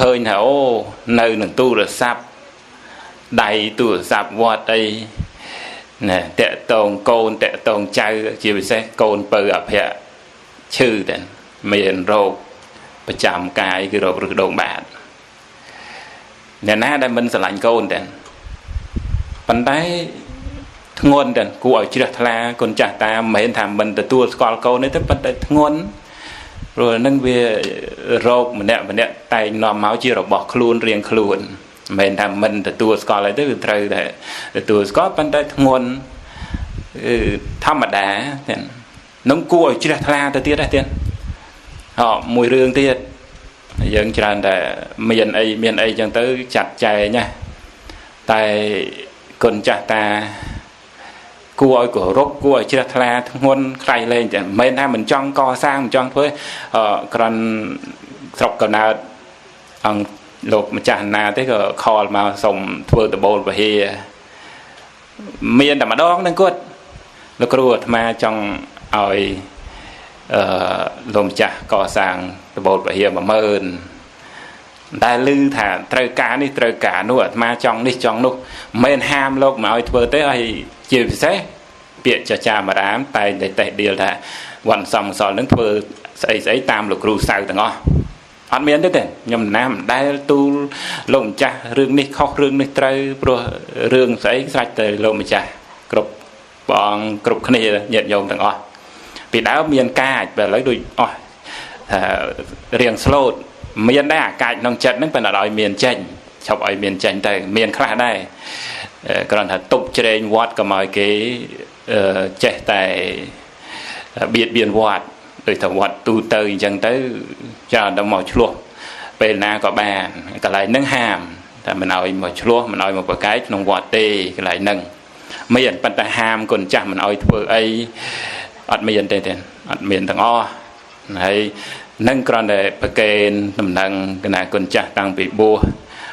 ឃើញថាអូនៅនឹងទូរស័ព្ទដៃទូរស័ព្ទវត្តអីណាតកតងកូនតកតងចៅជាពិសេសកូនពៅអភ័ក្រឈឺតែមានរោគប្រចាំកាយគឺរោគរឹសដូងបាតអ្នកណាដែលមិនស្រឡាញ់កូនទេប៉ុន្តែធ្ងន់តែគួរឲ្យជ្រះថ្លាគុណចាស់តាមិនមែនថាមិនទទួលស្គាល់កូនទេប៉ុន្តែធ្ងន់ព្រោះនឹងវារោគម្នាក់តែនាំមកជារបស់ខ្លួនរៀងខ្លួនមិនមែនថាមិនទទួលស្គាល់អីទេគឺត្រូវតែទទួលស្គាល់ប៉ុន្តែធ្ងន់ធម្មតាទេនឹងគួរឲ្យជ្រះថ្លាទៅទៀតទេមួយរឿងទៀតយើងច្រើនតែមានអីចឹងទៅចាត់ចែងណាតែគុណចាស់តាគួរឲ្យគោរពគួរឲ្យជ្រះថ្លាធ្ងន់ខ្លាំងលែងតែមិនមែនថាមិនចង់កសាងមិនចង់ធ្វើក្រាន់ស្រុកកណើតអង្គលោកម្ចាស់ណាទេក៏ខលមកសុំធ្វើដបូលពហិមានតែម្ដងហ្នឹងគាត់លោកគ្រូអាត្មាចង់ឲ្យលោកម្ចាស់កសាង bột và hiểm mà mơn đại lư thả trời cả nuốt mà trong đi trong lúc men ham lúc mà ơi vừa tới ai chịu xét biệt cho cha mà đám tay để tệ điều là hoàn xong sò đứng vừa ấy tam lục ru sao từng ăn miếng thế nhầm nam đại tu lồng cha rương đi khóc rương đi trời pro rương ấy sạch từ lồng cha cục bọn cục này nhiệt dòng từng vì đã miền ca về lấy đôi riêng slow miền đã cài nông trận nó phải là đòi miền chanh chọc ở miền chanh tới miền khác đây còn là tục trên vót có mọi cái chạy tại biệt biển vót rồi thằng vót tu tới chẳng tới cho nó màu chua về na có bàn cái lại nâng hàm thì mình nói màu chua mình nói một cái nông vót tê cái lại nâng miền bắt ta hàm còn chả mình nói vừa ấy ở miền tây ở miền thằng hay nâng còn để bậc kền nằm nâng cái này còn chặt đang bị bua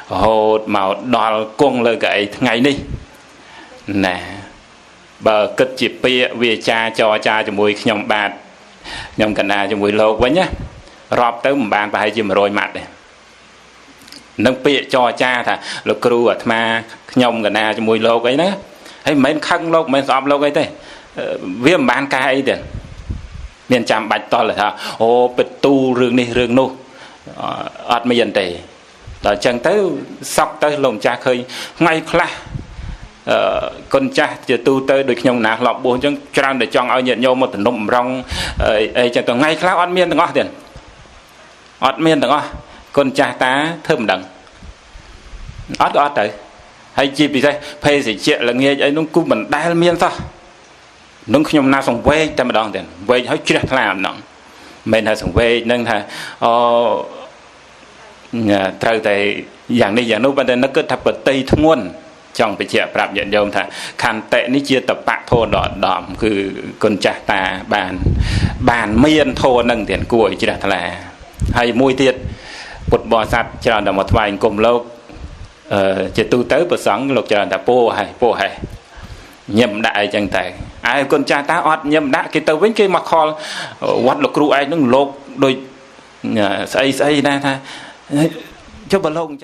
hột màu đỏ cung lời cái ngày đi nè bờ kết chip bia về cha cho mùi nhom bạt nhom cái này cho mùi lâu quá nhá rọp tới một bàn phải chìm rồi mặt này nâng bia cho cha thà lực cừu ở mà nhom cái này cho mùi lâu cái nữa hay mấy khăn lâu mấy sọp lâu cái thế viêm bàn cay tiền miền chạm bạch to là sao ô bịch tu rương nu ọt mấy dân tề rồi chẳng tới sắp tới lồng cha khơi ngay khla con cha giờ tu tới được nhông nạc lọp buồn chẳng tràn để chọn ao nhận nhau một tầng nụm rong ấy chẳng tôi ngay khla ọt miên từng tiền ọt miên từng con cha ta thơm đằng ọt tới hay chi bị say phê thì chuyện là nghe ấy nó cũng mình đai miên sao nông nhom na sòng quê ta mà đòn tiền quê hết chưa làm nọ mình là sòng quê nên là trời tại dạng này dạng nô bên đây nó cứ thập bậc tây thung nguồn trong cái chuyện bạp nhận dòng thà khăn tệ ní chia tập bạc thô đỏคือcon cha ta bàn miên thô nâng tiền cùi chỉ là hay mùi tiệt bột bò sạt cho là một vài cùng lâu chỉ tu tới bữa sáng lục cho là po hay nhầm đại chẳng tại ai con cha ta ọt nhầm đại cái tàu với cái mặt kho quạt lục ru ai nó lột đôi xây ra tha cho bà lông